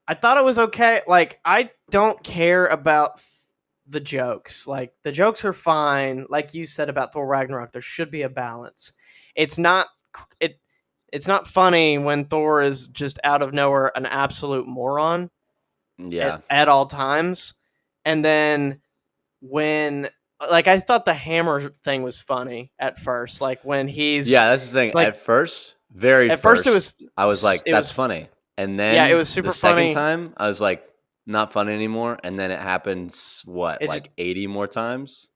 I thought it was okay. Like I don't care about the jokes. Like the jokes are fine. Like you said about Thor Ragnarok, there should be a balance. It's not it it's not funny when Thor is just out of nowhere an absolute moron Yeah. at all times. And then when like I thought the hammer thing was funny at first, like when he's Yeah, that's the thing. like Very at first first, I was like, it "That's was funny," and yeah, it then was the super second funny. time, I was like, "Not funny anymore," and then it happens what, It just like 80 more times?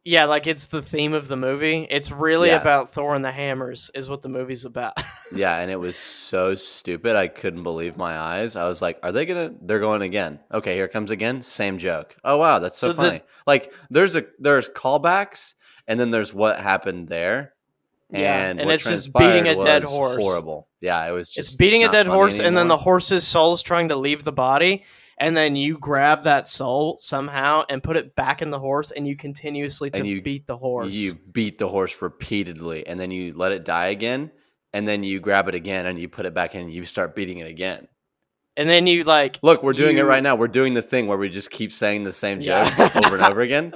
yeah, like it's the theme of the movie. It's really Yeah, about Thor and the hammers is what the movie's about. yeah, and it was so stupid. I couldn't believe my eyes. I was like, "Are they gonna? They're going again. Okay, here comes again. Same joke. Oh wow, that's so So funny." Like there's callbacks, and then there's what happened there, yeah, and and what it's just beating transpired a dead was horse. horrible. Yeah, it was It's just it's beating a not dead funny horse, and then the anymore. horse's soul's trying to leave the body, and then you grab that soul somehow and put it back in the horse, and you continuously And to beat the you horse. beat the horse repeatedly, and then you let it die again, and then you grab it again and you put it back in and you start beating it again. And then you like Look, we're doing it right you now. We're doing the thing where we just keep saying the same joke over and yeah. over again.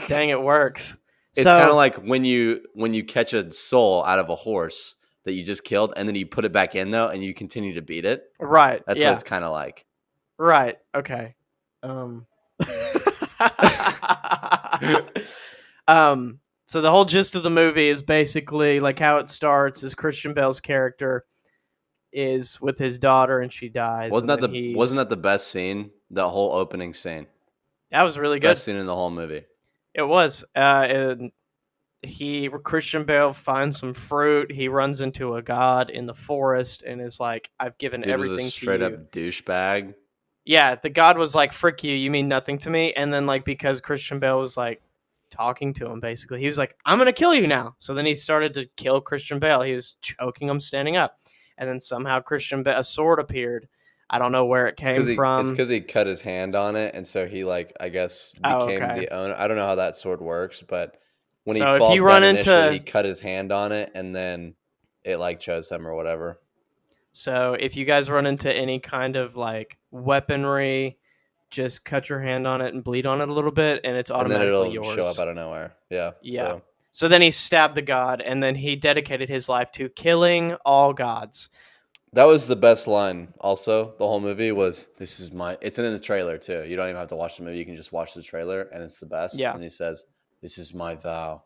Dang, it works. It's kind of So like when you catch a soul out of a horse that you just killed, and then you put it back in though, and you continue to beat it. right, That's what yeah, it's kind of like. right, okay. Um, so the whole gist of the movie is basically like how it starts is Christian Bale's character is with his daughter and she dies, Wasn't and that then the wasn't he's that the best scene? That whole opening scene, that was really good. best scene in the whole movie. It was. And he Christian Bale finds some fruit. He runs into a god in the forest and is like, "I've given Dude was a everything to straight you." up douchebag. Yeah, the god was like, "Frick you, you mean nothing to me." And then like because Christian Bale was like talking to him basically, he was like, "I'm gonna kill you now." So then he started to kill Christian Bale. He was choking him standing up, and then somehow Christian Bale, a sword appeared. I don't know where it came It's from. because he cut his hand on it, and so he like I guess Oh, became okay. the owner. I don't know how that sword works, but when he So if you falls run down initially, he into cut his hand on it, and then it like chose him or whatever, So if you guys run into any kind of like weaponry, just cut your hand on it and bleed on it a little bit, and it's and then automatically it'll show up yours. out of nowhere. Yeah, Yeah. so So then he stabbed the god, and then he dedicated his life to killing all gods. that was the best line. Also, the whole movie was this is my. It's in the trailer too. You don't even have to watch the movie. You can just watch the trailer, and it's the best. Yeah. And he says, "This is my vow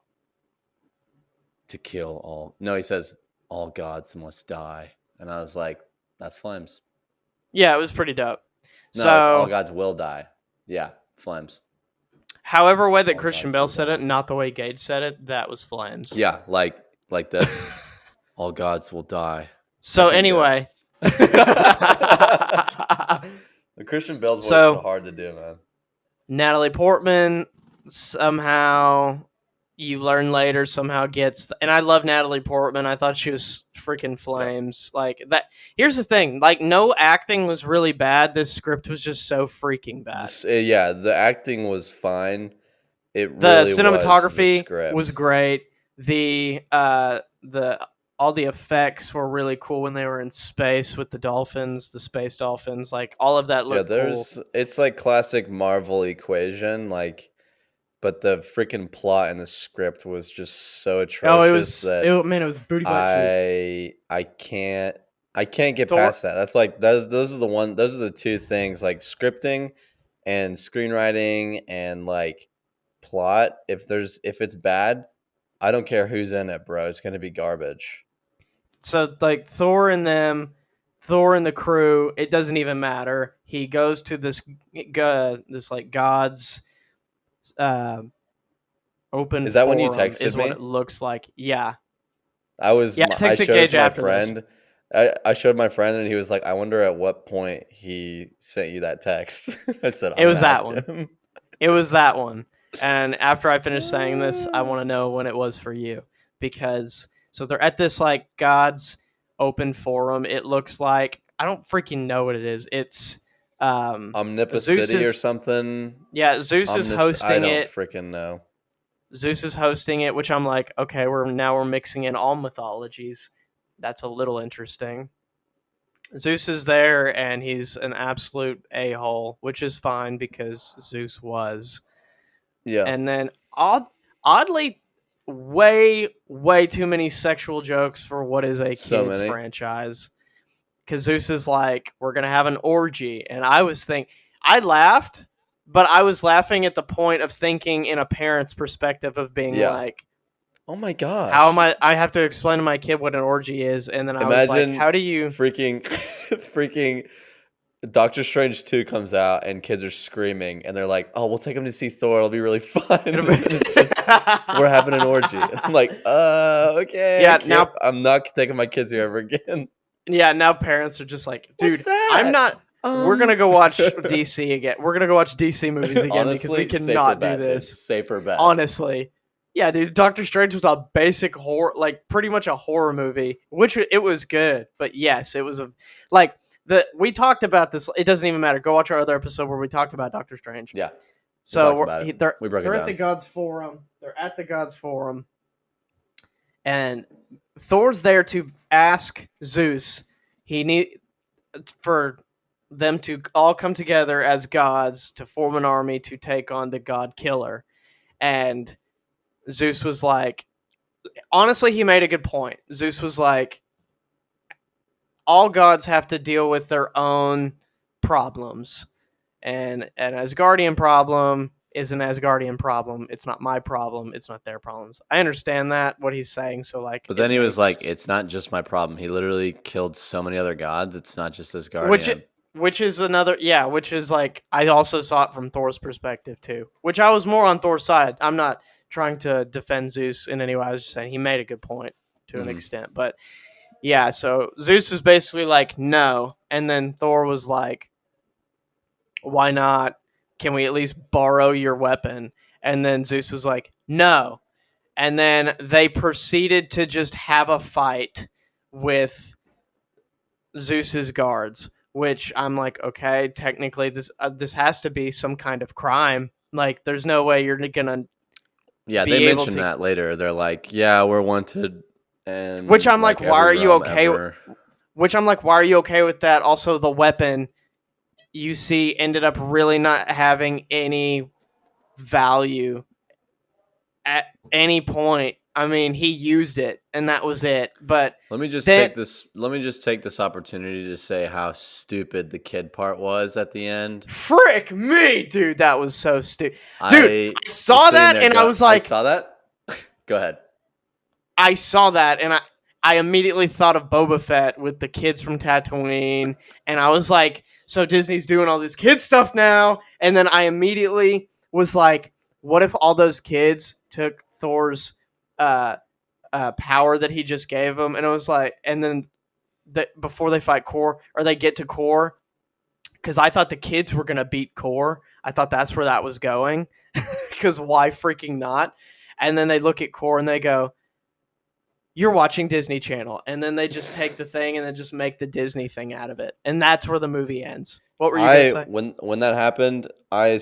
to kill all." No, he says, "All gods must die," and I was like, "That's Flames." Yeah, it was pretty dope. No, it's all So, gods will die. Yeah, Flames. however way that All Christian gods Bale will said die. it, not the way Gage said it, that was flames. Yeah, like this. All gods will die. I So can't do it. anyway. The Christian Bale's voice is so So hard to do, man. Natalie Portman somehow you learn later somehow gets and I love Natalie Portman. I thought she was freaking Yeah. flames. Like that here's the thing, like no acting was really bad. This script was just so freaking bad. Yeah, the acting was fine. It The really was the cinematography was script. great. The all the effects were really cool when they were in space with the dolphins, the space dolphins, like all of that Yeah, looked cool. there's it's like classic Marvel equation, like but the freaking plot and the script was just so Oh, atrocious that man, it was booty butt cheeks. I can't I can't get Thor past that. That's like those are the two things like scripting and screenwriting and like plot. If it's bad, I don't care who's in it, bro. It's gonna be garbage. so like Thor and the crew, it doesn't even matter. He goes to this like God's uh, open Is that when you forum texted is what me? it looks like. Yeah, I I I texted showed it Gage to my after this. friend. I showed my friend and he was like, I wonder at what point he sent you that text. I said, It I'm was gonna that ask one. him. It was that one. And after I finish saying this, I want to know when it was for you because so they're at this like God's open forum. It looks like I don't freaking know what it is. It's Zeus Omnipocity or is something. Zeus is I hosting don't it. freaking know. Zeus is hosting it, which I'm like, okay, we're mixing in all mythologies. That's a little interesting. Zeus is there and he's an absolute a-hole, which is fine because Zeus was. Yeah, And then oddly way too many sexual jokes for what is a so kids many. franchise. Cuz Zeus is like, we're going to have an orgy and I laughed but I was laughing at the point of thinking in a parent's perspective of being Yeah. like, Oh my how am gosh. I have to explain to my kid what an orgy is, and then I was like, Imagine how do you freaking freaking Doctor Strange 2 comes out and kids are screaming and they're like, "Oh, we'll take him to see Thor. It'll be really fun." it'll And then it's just we're having an orgy. And I'm like, okay, I Yeah, can't. now I'm not taking my kids here ever again." yeah, now parents are just like, What's dude, I'm that? not we're gonna go watch DC again. We're gonna go watch DC movies again because we Honestly, safer cannot do bet, dude. this. Safer bet. Honestly. Yeah, dude, Doctor Strange was a basic horror, like pretty much a horror movie, which it was good. But yes, it was a like we talked about this. It doesn't even matter. Go watch our other episode where we talked about Doctor Strange. Yeah, we So talked about it. We broke it they're at the down. Gods Forum. They're at the Gods Forum, and Thor's there to ask Zeus. He need for them to all come together as gods to form an army to take on the God Killer. And Zeus was like, honestly, he made a good point. Zeus was like, all gods have to deal with their own problems, and an Asgardian problem is an Asgardian problem. It's not my problem. It's not their problems. I understand that what he's saying. So like, But it then he was like, makes "It's not just my problem. He literally killed so many other gods. It's not just this which guardian." which is another which is like I also saw it from Thor's perspective too, which I was more on Thor's side. I'm not trying to defend Zeus in any way. I was just saying he made a good point to an Mhm. extent. But yeah, so Zeus is basically like no, and then Thor was like, why not? Can we at least borrow your weapon? And then Zeus was like, no. And then they proceeded to just have a fight with Zeus's guards, which I'm like, okay, technically this has to be some kind of crime. Like, there's no way you're gonna Yeah, they be able mentioned to. that later. They're like, "Yeah, we're wanted Which in I'm like, like why every are you realm okay? ever." Which I'm like, why are you okay with that? Also, the weapon you see ended up really not having any value at any point. I mean, he used it and that was it. But Let me just then, take this. Let me just take this opportunity to say how stupid the kid part was at the end. frick me, dude, that was so stupid. Dude, I I was saw sitting that there. and I was I like, saw that. Go ahead. I saw that and I immediately thought of Boba Fett with the kids from Tatooine. And I was like, so Disney's doing all this kid stuff now. And then I immediately was like, what if all those kids took Thor's uh, power that he just gave them? And it was like, and then before they fight Core or they get to Core, because I thought the kids were gonna beat Core. I thought that's where that was going. Because why freaking not? And then they look at Core and they go, "You're watching Disney Channel," and then they just take the thing and then just make the Disney thing out of it, and that's where the movie ends. What were you gonna I say? when that happened, I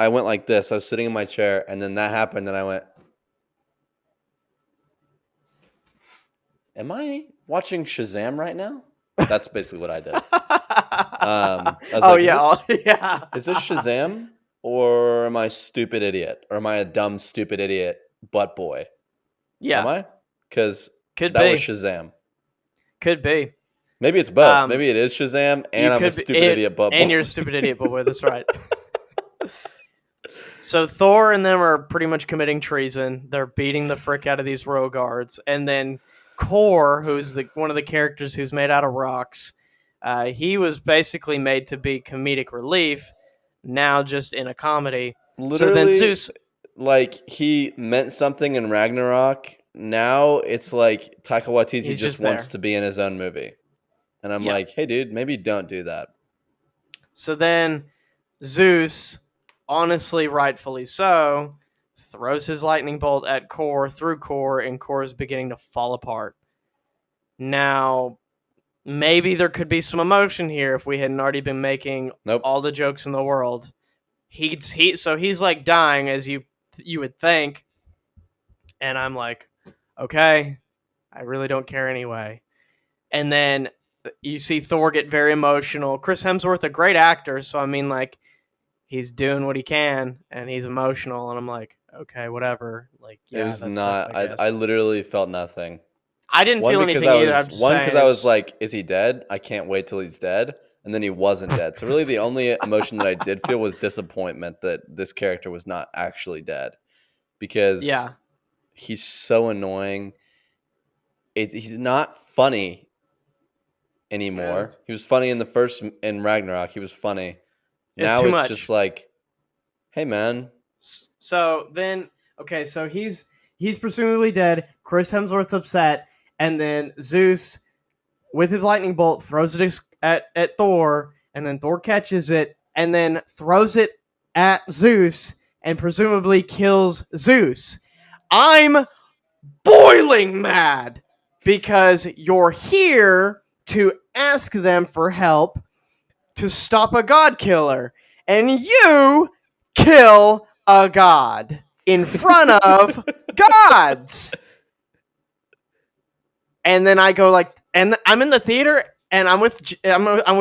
went like this. I was sitting in my chair, and then that happened, and I went, "Am I watching Shazam right now?" That's basically what I did. I was Oh like, yeah, yeah. is this Shazam, or am I stupid idiot, or am I a dumb stupid idiot butt boy? Am Yeah, I? Because could that was be, Shazam. could be. Maybe it's both. Um, Maybe it is Shazam, you and I'm a could be stupid it, idiot butt and boy. you're a stupid idiot, boy. That's right. So Thor and them are pretty much committing treason. They're beating the frick out of these row guards, and then Kor, who's one of the characters who's made out of rocks, he was basically made to be comedic relief. Now just in a comedy. So then Literally, Zeus, like he meant something in Ragnarok. Now it's like Taika Waititi he's just just wants there. to be in his own movie, and I'm Yeah. like, hey, dude, maybe don't do that. So then Zeus, honestly, rightfully so, throws his lightning bolt at Kor through Kor, and Kor is beginning to fall apart. Now, maybe there could be some emotion here if we hadn't already been making Nope. all the jokes in the world. He's like dying as you would think, and I'm like, okay, I really don't care anyway. And then you see Thor get very emotional. Chris Hemsworth, a great actor, so I mean, like, he's doing what he can, and he's emotional, and I'm like, okay, whatever. Like, It yeah, was that sucks, not. I I guess. literally felt nothing. I didn't One feel because anything I either. I'm was just saying I was it's like, is he dead? I can't wait till he's dead. and then he wasn't dead. So really the only emotion that I did feel was disappointment that this character was not actually dead, because Yeah, he's so annoying. He's not funny anymore. it's, He was funny in the first in Ragnarok. He was funny. it's Now too it's just much. like, hey man. So then, okay, so he's presumably dead. Chris Hemsworth's upset, and then Zeus, with his lightning bolt, throws it at Thor, and then Thor catches it, and then throws it at Zeus, and presumably kills Zeus. I'm boiling mad because you're here to ask them for help to stop a god killer, and you kill a god in front of gods. And then I go like, and I'm in the theater, and I'm with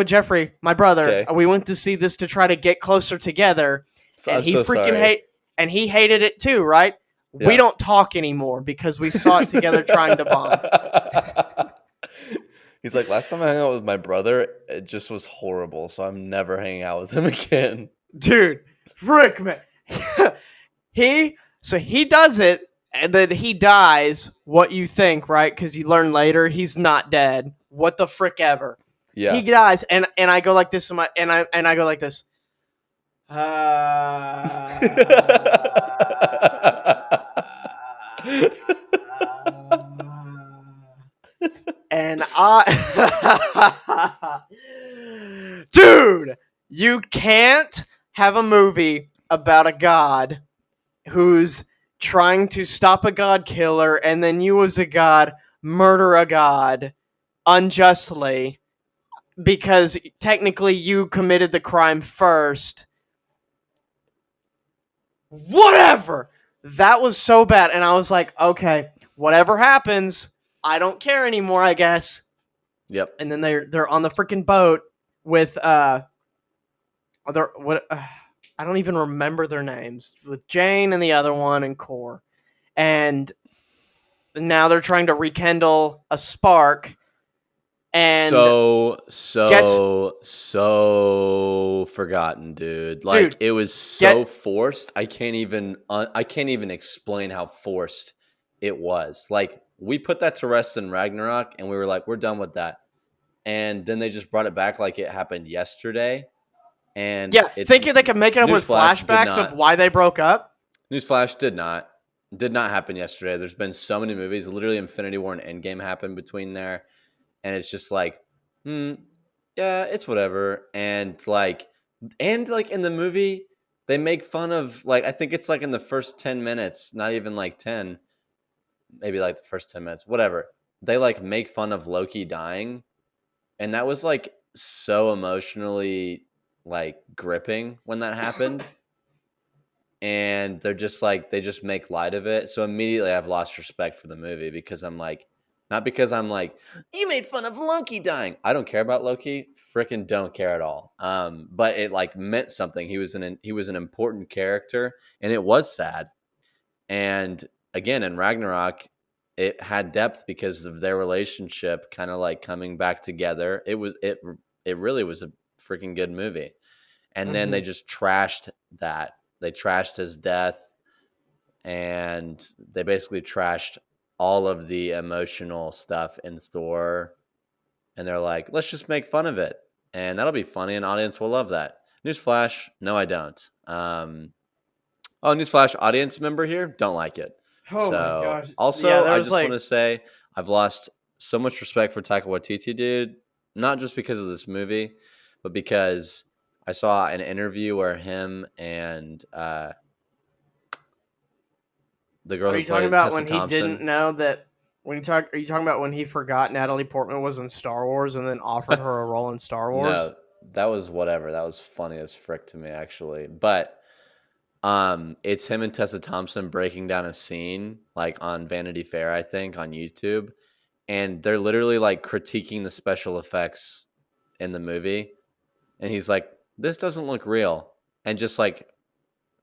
Jeffrey, my brother. Okay. We went to see this to try to get closer together, So and I'm so sorry. he hated it too, right? We Yeah. don't talk anymore because we saw it together trying to bond. He's like, last time I hung out with my brother, it just was horrible. So I'm never hanging out with him again. Dude, frick man. he does it, and then he dies. What you think, right? Because you learn later he's not dead. What the frick ever. He Yeah. dies, and I go like this in my and I go like this. Uh, and I, dude, you can't have a movie about a god who's trying to stop a god killer, and then you as a god murder a god unjustly because technically you committed the crime first. Whatever. That was so bad, and I was like, okay, whatever happens, I don't care anymore, I guess. Yep. And then they're on the freaking boat with what I don't even remember their names, with Jane and the other one and Core, and now they're trying to rekindle a spark. And So, guess, so, so forgotten, dude. Like dude, it was so get forced. I can't even explain how forced it was. Like we put that to rest in Ragnarok, and we were like, we're done with that. And then they just brought it back like it happened yesterday. And yeah, it's thinking they could make it up with newsflash did flashbacks of not. why they broke up. Newsflash did not happen yesterday. There's been so many movies. Literally, Infinity War and Endgame happened between there, and it's just like, hmm, yeah, it's whatever. And like in the movie, they make fun of like I think it's like in the first 10 minutes, not even like 10, maybe like the first 10 minutes, whatever. They like make fun of Loki dying, and that was like so emotionally like gripping when that happened. And they're just like they just make light of it. So immediately I've lost respect for the movie because I'm like, not because I'm like, you made fun of Loki dying. I don't care about Loki. Freaking don't care at all. But it like meant something. He was an important character, and it was sad. And again, in Ragnarok, it had depth because of their relationship kind of like coming back together. It really was a freaking good movie. And then they Mm-hmm. just trashed that. They trashed his death, and they basically trashed all of the emotional stuff in Thor. And they're like, let's just make fun of it, and that'll be funny, and audience will love that. Newsflash, no, I don't. Oh, newsflash, audience member here, don't like it. Oh my So, gosh, yeah, also, there I was just want to like, say I've lost so much respect for Taika Waititi, dude. Not just because of this movie, but because I saw an interview where him and the girl are who you talking played about Tessa when he didn't Thompson. know that? Are you talking about when he forgot Natalie Portman was in Star Wars and then offered her a role in Star Wars? No, that was whatever. That was funny as frick to me, actually. But it's him and Tessa Thompson breaking down a scene like on Vanity Fair, I think, on YouTube, and they're literally like critiquing the special effects in the movie, and he's like, "This doesn't look real," and just like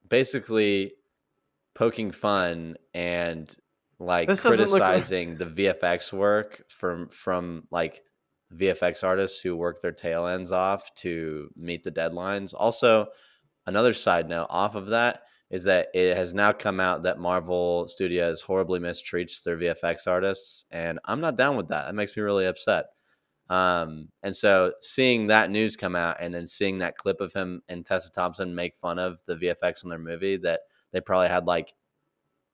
basically poking fun and like This doesn't look. criticizing the VFX work from like VFX artists who work their tail ends off to meet the deadlines. Also, another side note off of that is that it has now come out that Marvel Studios horribly mistreats their VFX artists, and I'm not down with that. That makes me really upset. And so seeing that news come out and then seeing that clip of him and Tessa Thompson make fun of the VFX in their movie that they probably had like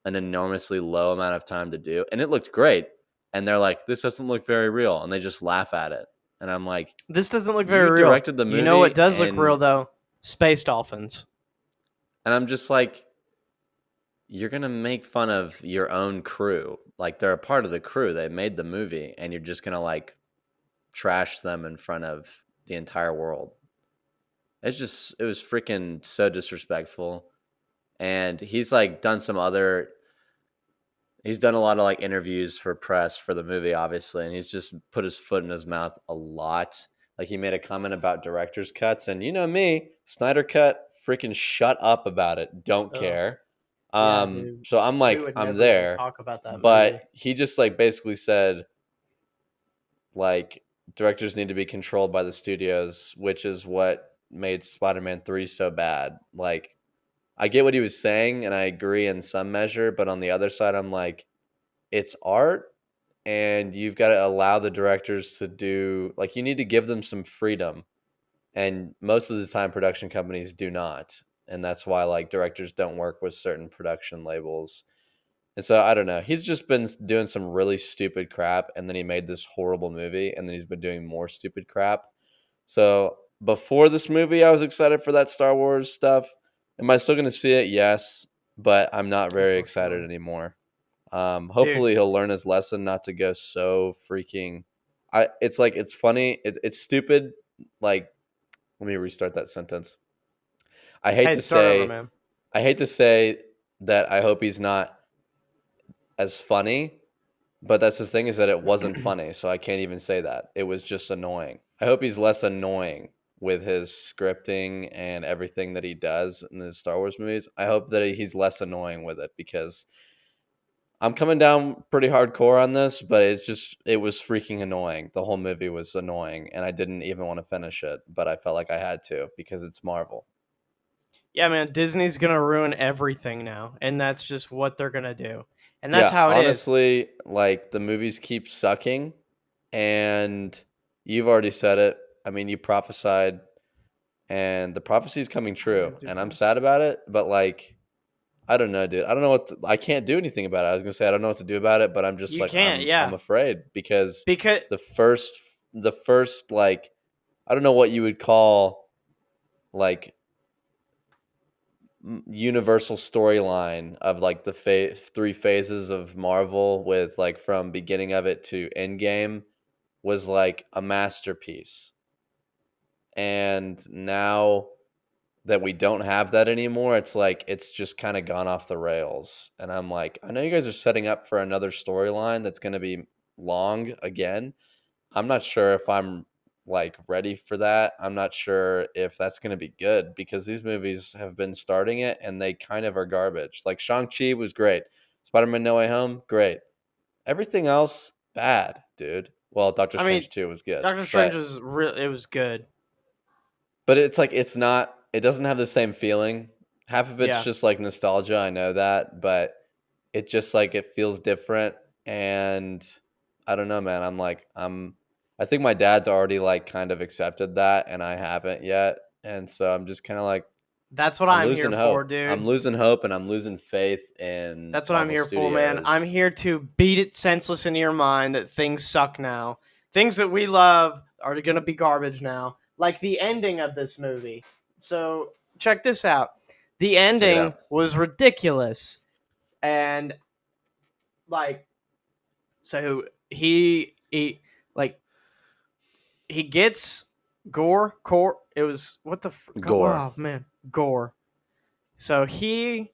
an enormously low amount of time to do, and it looked great. And they're like, this doesn't look very real. And they just laugh at it. And I'm like, This doesn't look you very real. directed the You know what movie does look real, and though? Space dolphins. I'm just like, you're going to make fun of your own crew. Like they're a part of the crew. They made the movie and you're just going to like trash them in front of the entire world. It was freaking so disrespectful. And he's like done some other he's done a lot of like interviews for press for the movie, obviously, and he's just put his foot in his mouth a lot. Like he made a comment about director's cuts, and you know me, Snyder cut, freaking shut up about it. Don't Oh, care. yeah, dude. So I'm We like, would I'm never even there, talk about that but movie. he just like basically said like directors need to be controlled by the studios, which is what made Spider-Man 3 so bad. Like I get what he was saying and I agree in some measure, but on the other side I'm like it's art and you've got to allow the directors to do like you need to give them some freedom, and most of the time production companies do not, and that's why like directors don't work with certain production labels. And so I don't know, he's just been doing some really stupid crap, and then he made this horrible movie, and then he's been doing more stupid crap. So before this movie I was excited for that Star Wars stuff. Am I still going to see it? Yes, but I'm not Oh, very for excited sure. anymore. Dude, Hopefully he'll learn his lesson not to go so freaking. It's like it's funny. It's stupid. Like, let me restart that sentence. I hate hey, to start over, say, man. I hate to say that I hope he's not as funny, but that's the thing is that it wasn't funny, so I can't even say that. It was just annoying. I hope he's less annoying with his scripting and everything that he does in the Star Wars movies. I hope that he's less annoying with it because I'm coming down pretty hardcore on this, but it was freaking annoying. The whole movie was annoying, and I didn't even want to finish it, but I felt like I had to because it's Marvel. Yeah, man, Disney's gonna ruin everything now, and that's just what they're gonna do, and that's Yeah, how it is. honestly, like the movies keep sucking, and you've already said it. I mean, you prophesied, and the prophecy is coming I'm true, gonna do and I'm this sad about it, but like I don't know, dude. I don't know I can't do anything about it. I was gonna say I don't know what to do about it, but I'm just You like can't, I'm yeah, afraid because because the first the first like I don't know what you would call like universal storyline of like the three phases of Marvel with like from beginning of it to end game was like a masterpiece. And now that we don't have that anymore, it's like it's just kind of gone off the rails. And I'm like, I know you guys are setting up for another storyline that's going to be long again. I'm not sure if I'm like ready for that. I'm not sure if that's going to be good because these movies have been starting it and they kind of are garbage. Like Shang-Chi was great. Spider-Man No Way Home, great. Everything else, bad, dude. Well, Doctor I mean, Strange 2 was good. Doctor Strange was real. It was good. But it's like it's not it doesn't have the same feeling. Half of it's Yeah, just like nostalgia, I know that, but it just like it feels different, and I don't know, man. I think my dad's already like kind of accepted that and I haven't yet. And so I'm just kind of like that's what I'm I'm losing here for, hope. I'm dude. losing hope and I'm losing faith in That's what I'm Marvel here for, man. I'm Studios. here to beat it senseless into your mind that things suck now. Things that we love are going to be garbage now. Like the ending of this movie. So, check this out. The Check it ending out. was ridiculous. And, like, so like, he gets core. It was, what the, Gore. oh, man. Gore. So, he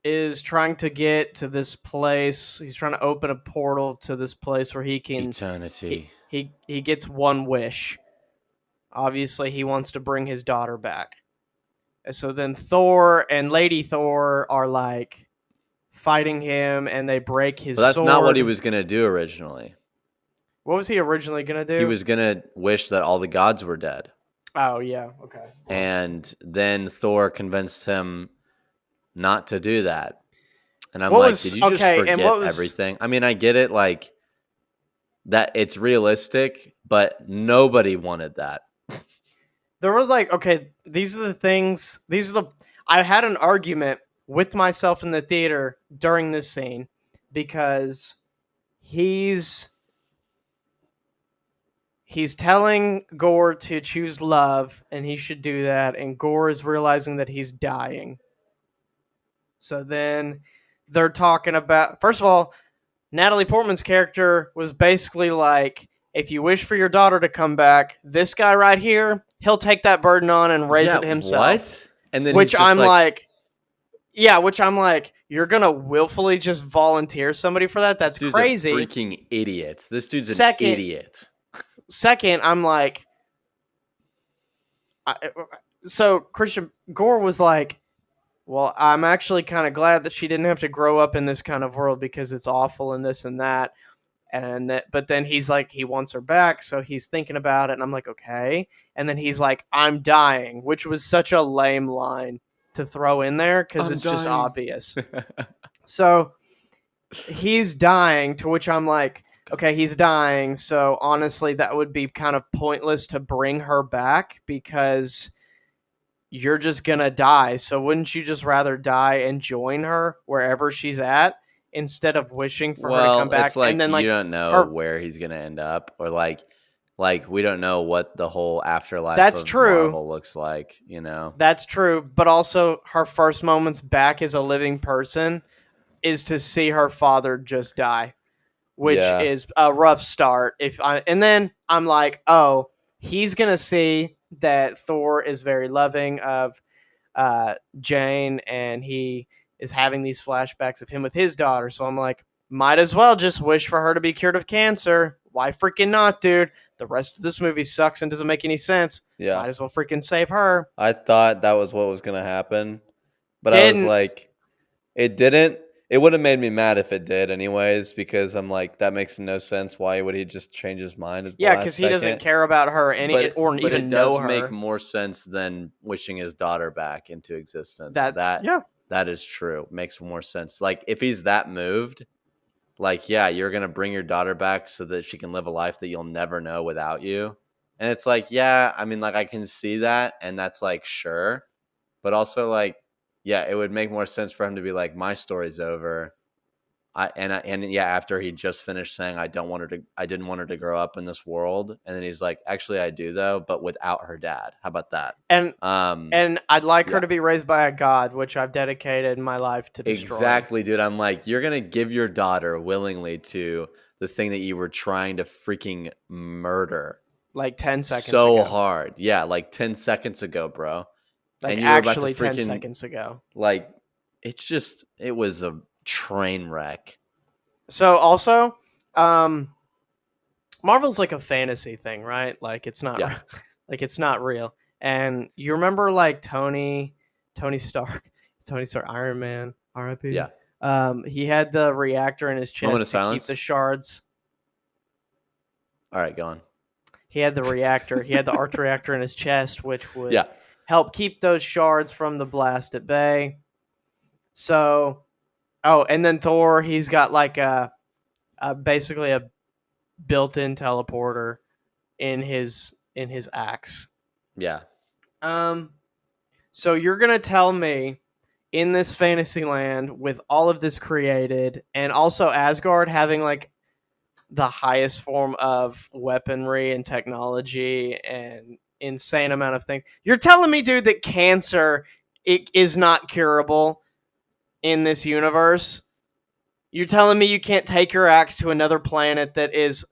is trying to get to this place. He's trying to open a portal to this place where he can Eternity. he gets one wish. Obviously, he wants to bring his daughter back. And so then Thor and Lady Thor are like fighting him and they break his But that's not what he sword. was going to do originally. What was he originally gonna He do? was gonna wish that all the gods were dead. Oh yeah, okay. Well, And then Thor convinced him not to do that. And I'm what like, did was you just okay? And forget what was everything? I mean, I get it, like that it's realistic, but nobody wanted that. there was like okay, these are the things. These are the. I had an argument with myself in the theater during this scene because he's he's telling Gore to choose love and he should do that, and Gore is realizing that he's dying. So then they're talking about first of all, Natalie Portman's character was basically like, if you wish for your daughter to come back, this guy right here, he'll take that burden on and raise Yeah, it himself. what? And then he's Which just I'm like, like, yeah, which I'm like, you're gonna willfully just volunteer somebody for that? this That's dude's a crazy. freaking idiot. This dude's an Second, idiot. second, I'm like, I, so Christian Gore was like, well, I'm actually kind of glad that she didn't have to grow up in this kind of world because it's awful and this and that. And that, but then he's like, he wants her back, so he's thinking about it, and I'm like, okay. And then he's like, I'm dying, which was such a lame line to throw in there because I'm it's just dying. obvious. So he's dying, to which I'm like, okay, he's dying. So honestly, that would be kind of pointless to bring her back because you're just gonna die. So wouldn't you just rather die and join her wherever she's at instead of wishing for her to come Well, it's back? And like then you like don't know her, where he's gonna end up, or like we don't know what the whole afterlife that's of true. Marvel looks like, you know? That's true. But also her first moments back as a living person is to see her father just die, which Yeah. is a rough start. If I and then I'm like, oh, he's gonna see that Thor is very loving of Jane, and he is having these flashbacks of him with his daughter. So I'm like, might as well just wish for her to be cured of cancer. Why freaking not, dude? The rest of this movie sucks and doesn't make any sense. Yeah. Might as well freaking save her. I thought that was what was gonna happen, but I was Didn't. like, it didn't. It would have made me mad if it did, anyways, because I'm like, that makes no sense. Why would he just change his mind at the Yeah, last because he doesn't second? care about her any or But even it know does make her. more sense than wishing his daughter back into existence. That yeah, That is true. Makes more sense. Like if he's that moved, like yeah, you're gonna bring your daughter back so that she can live a life that you'll never know without you. And it's like, yeah, I mean, like I can see that, and that's like sure, but also like, yeah, it would make more sense for him to be like, my story's over. And yeah, after he just finished saying I didn't want her to grow up in this world, and then he's like, actually I do though, but without her dad. How about that? and Um, and I'd like her yeah, to be raised by a god, which I've dedicated my life to destroying. exactly, dude. I'm like, you're gonna give your daughter willingly to the thing that you were trying to freaking murder Like 10 seconds so ago. hard. Yeah, like 10 seconds ago, bro. Like And you were about to actually 10 freaking seconds ago. like, it was a train wreck. So also, um, Marvel's like a fantasy thing, right? Like it's not, Yeah, like it's not real. And you remember like Tony Stark, Tony Stark, Iron Man, R.I.P. yeah. He had the reactor in his Moment of chest to keep the silence. shards. All right, go on. He had the reactor. He had the arc reactor in his chest, which would Yeah, help keep those shards from the blast at bay. So, oh, and then Thor, he's got like a basically a built-in teleporter in his axe. yeah. Um, so you're gonna tell me in this fantasy land with all of this created, and also Asgard having like the highest form of weaponry and technology and insane amount of things. You're telling me, dude, that cancer it is not curable in this universe? You're telling me you can't take your axe to another planet that is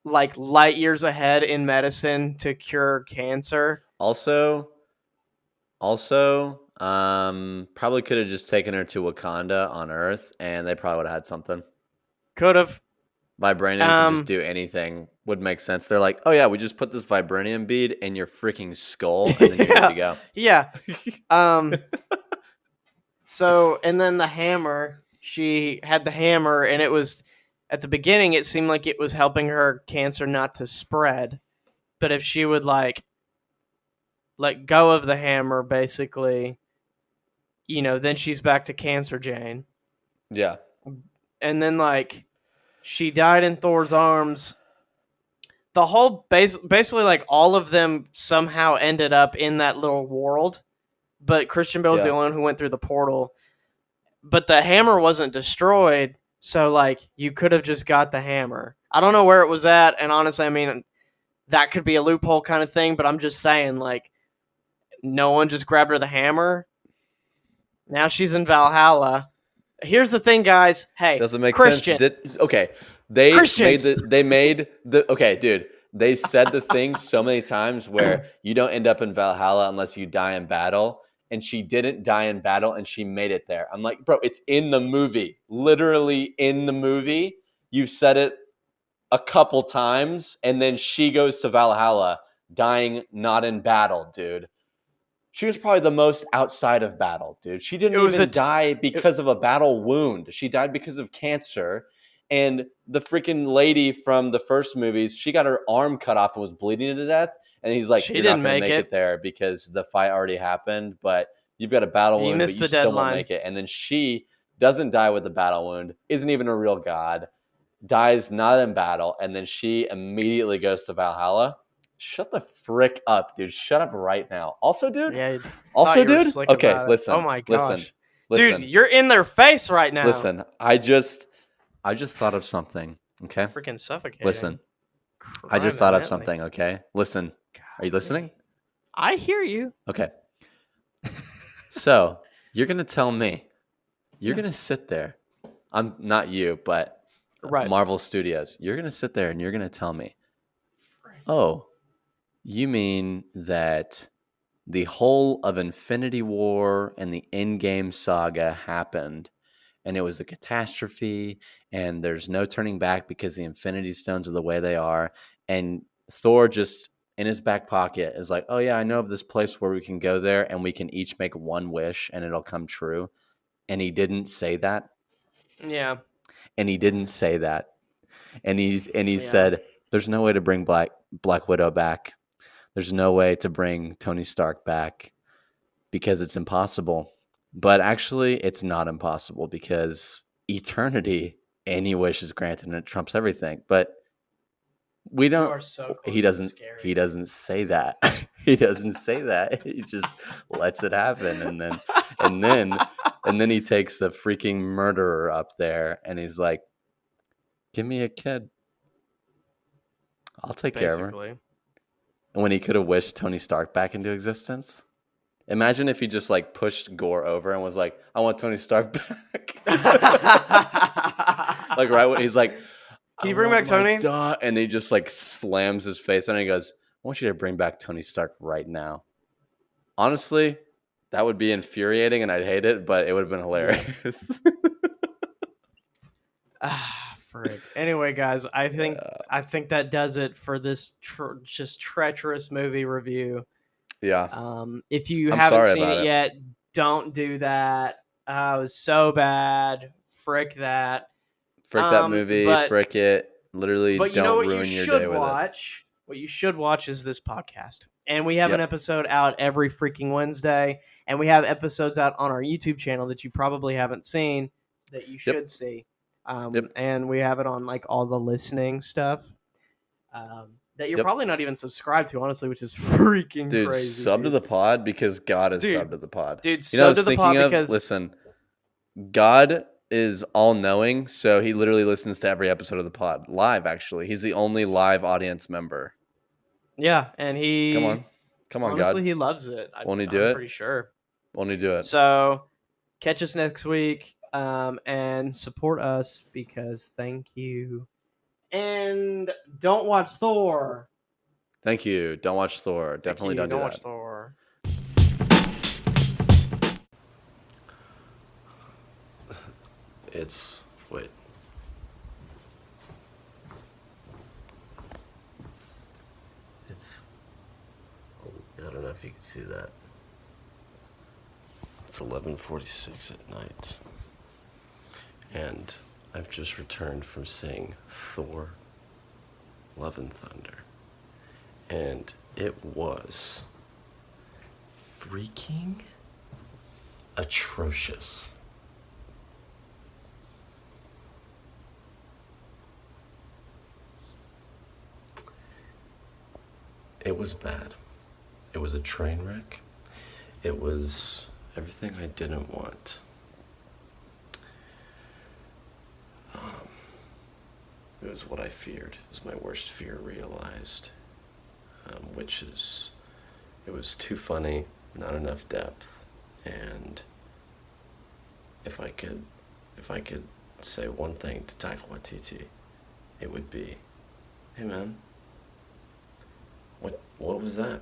like light years ahead in medicine to cure cancer? Also, probably could have just taken her to Wakanda on Earth, and they probably would have had something. Could have. Vibranium can just Um, do anything. Would make sense. They're like, oh yeah, we just put this vibranium bead in your freaking skull, and then you're good to yeah, go. yeah. Um, so and then the hammer. She had the hammer, and it was at the beginning it seemed like it was helping her cancer not to spread. But if she would like let go of the hammer, basically, then she's back to Cancer Jane. Yeah. And then like she died in Thor's arms. The whole basically like all of them somehow ended up in that little world, but Christian Bale was the Yeah. only one who went through the portal. But the hammer wasn't destroyed, so like you could have just got the hammer. I don't know where it was at, and honestly, I mean that could be a loophole kind of thing, but I'm just saying like no one just grabbed her the hammer. Now she's in Valhalla. Here's the thing, guys. Hey, Doesn't make Christian, sense. Okay. They Christians. made the okay, dude. They said the thing so many times where you don't end up in Valhalla unless you die in battle. And she didn't die in battle and she made it there. I'm like, bro, it's in the movie. Literally in the movie. You said it a couple times, and then she goes to Valhalla, dying not in battle, dude. She was probably the most outside of battle, dude. She didn't even die because of a battle wound. She died because of cancer. And the freaking lady from the first movies, she got her arm cut off and was bleeding to death. And he's like, She you're not didn't going to make make it. it there because the fight already happened, but you've got a battle You wound, but missed you the still won't deadline. make it. And then she doesn't die with the battle wound, isn't even a real god, dies not in battle, and then she immediately goes to Valhalla. Shut the frick up, dude. Shut up right now. Also, dude. Yeah, Also, thought you were dude. slick Okay, about it. listen. Oh my Listen. gosh. Dude, Listen. you're in their face right now. Listen. I just thought of something. Okay. Freaking suffocating. Listen. I Crime just thought of evidently. something. Okay. Listen. Are you listening? I hear you. Okay. So you're gonna tell me. You're Yeah. gonna sit there. I'm not you, but Right. Marvel Studios. You're gonna sit there and you're gonna tell me. Oh, you mean that the whole of Infinity War and the Endgame saga happened, and it was a catastrophe, and there's no turning back because the Infinity Stones are the way they are, and Thor just in his back pocket is like, oh yeah, I know of this place where we can go there and we can each make one wish and it'll come true. And he didn't say that. Yeah. And he didn't say that. And he Yeah. said, there's no way to bring Black Widow back. There's no way to bring Tony Stark back because it's impossible. But actually, it's not impossible because eternity, any wish is granted and it trumps everything. But we You don't. are so close He to doesn't. scary. He doesn't say that. He doesn't say that. He just lets it happen, and then he takes a freaking murderer up there, and he's like, "Give me a kid. I'll take care of her." Basically. And when he could have wished Tony Stark back into existence. Imagine if he just like pushed Gore over and was like, "I want Tony Stark back." Like right when he's like, Can you bring back Tony? And he just like slams his face and he goes, "I want you to bring back Tony Stark right now." Honestly, that would be infuriating and I'd hate it, but it would have been hilarious. Frick. Anyway, guys, I think that does it for this just treacherous movie review. Yeah. If you I'm haven't sorry seen about it it. yet, don't do that. It was so bad. Frick that. Frick that movie, but- frick it. Literally But you know don't what you ruin your should day with it. watch? What you should watch is this podcast. And we have Yep. an episode out every freaking Wednesday. And we have episodes out on our YouTube channel that you probably haven't seen that you should see. Yep. And we have it on like all the listening stuff that you're Yep. probably not even subscribed to, honestly, which is freaking Dude, crazy. sub to the pod because God is Dude, subbed to the pod. Dude, You know, I sub was to the pod thinking of, because listen, God is all knowing, so he literally listens to every episode of the pod live. Actually, he's the only live audience member. yeah, and he come on, honestly God, he loves it. won't he I'm do it? pretty sure. Won't he do it? So catch us next week and support us because thank you. And don't watch Thor. Thank you. Don't watch Thor. Definitely don't do that. Watch Thor. Wait. I don't know if you can see that. It's 11:46 at night. And I've just returned from seeing Thor Love and Thunder. And it was freaking atrocious. It was bad. It was a train wreck. It was everything I didn't want. It was what I feared. It was my worst fear realized, which is, it was too funny, not enough depth, and if I could say one thing to Taika Waititi, it would be, hey man, what was that?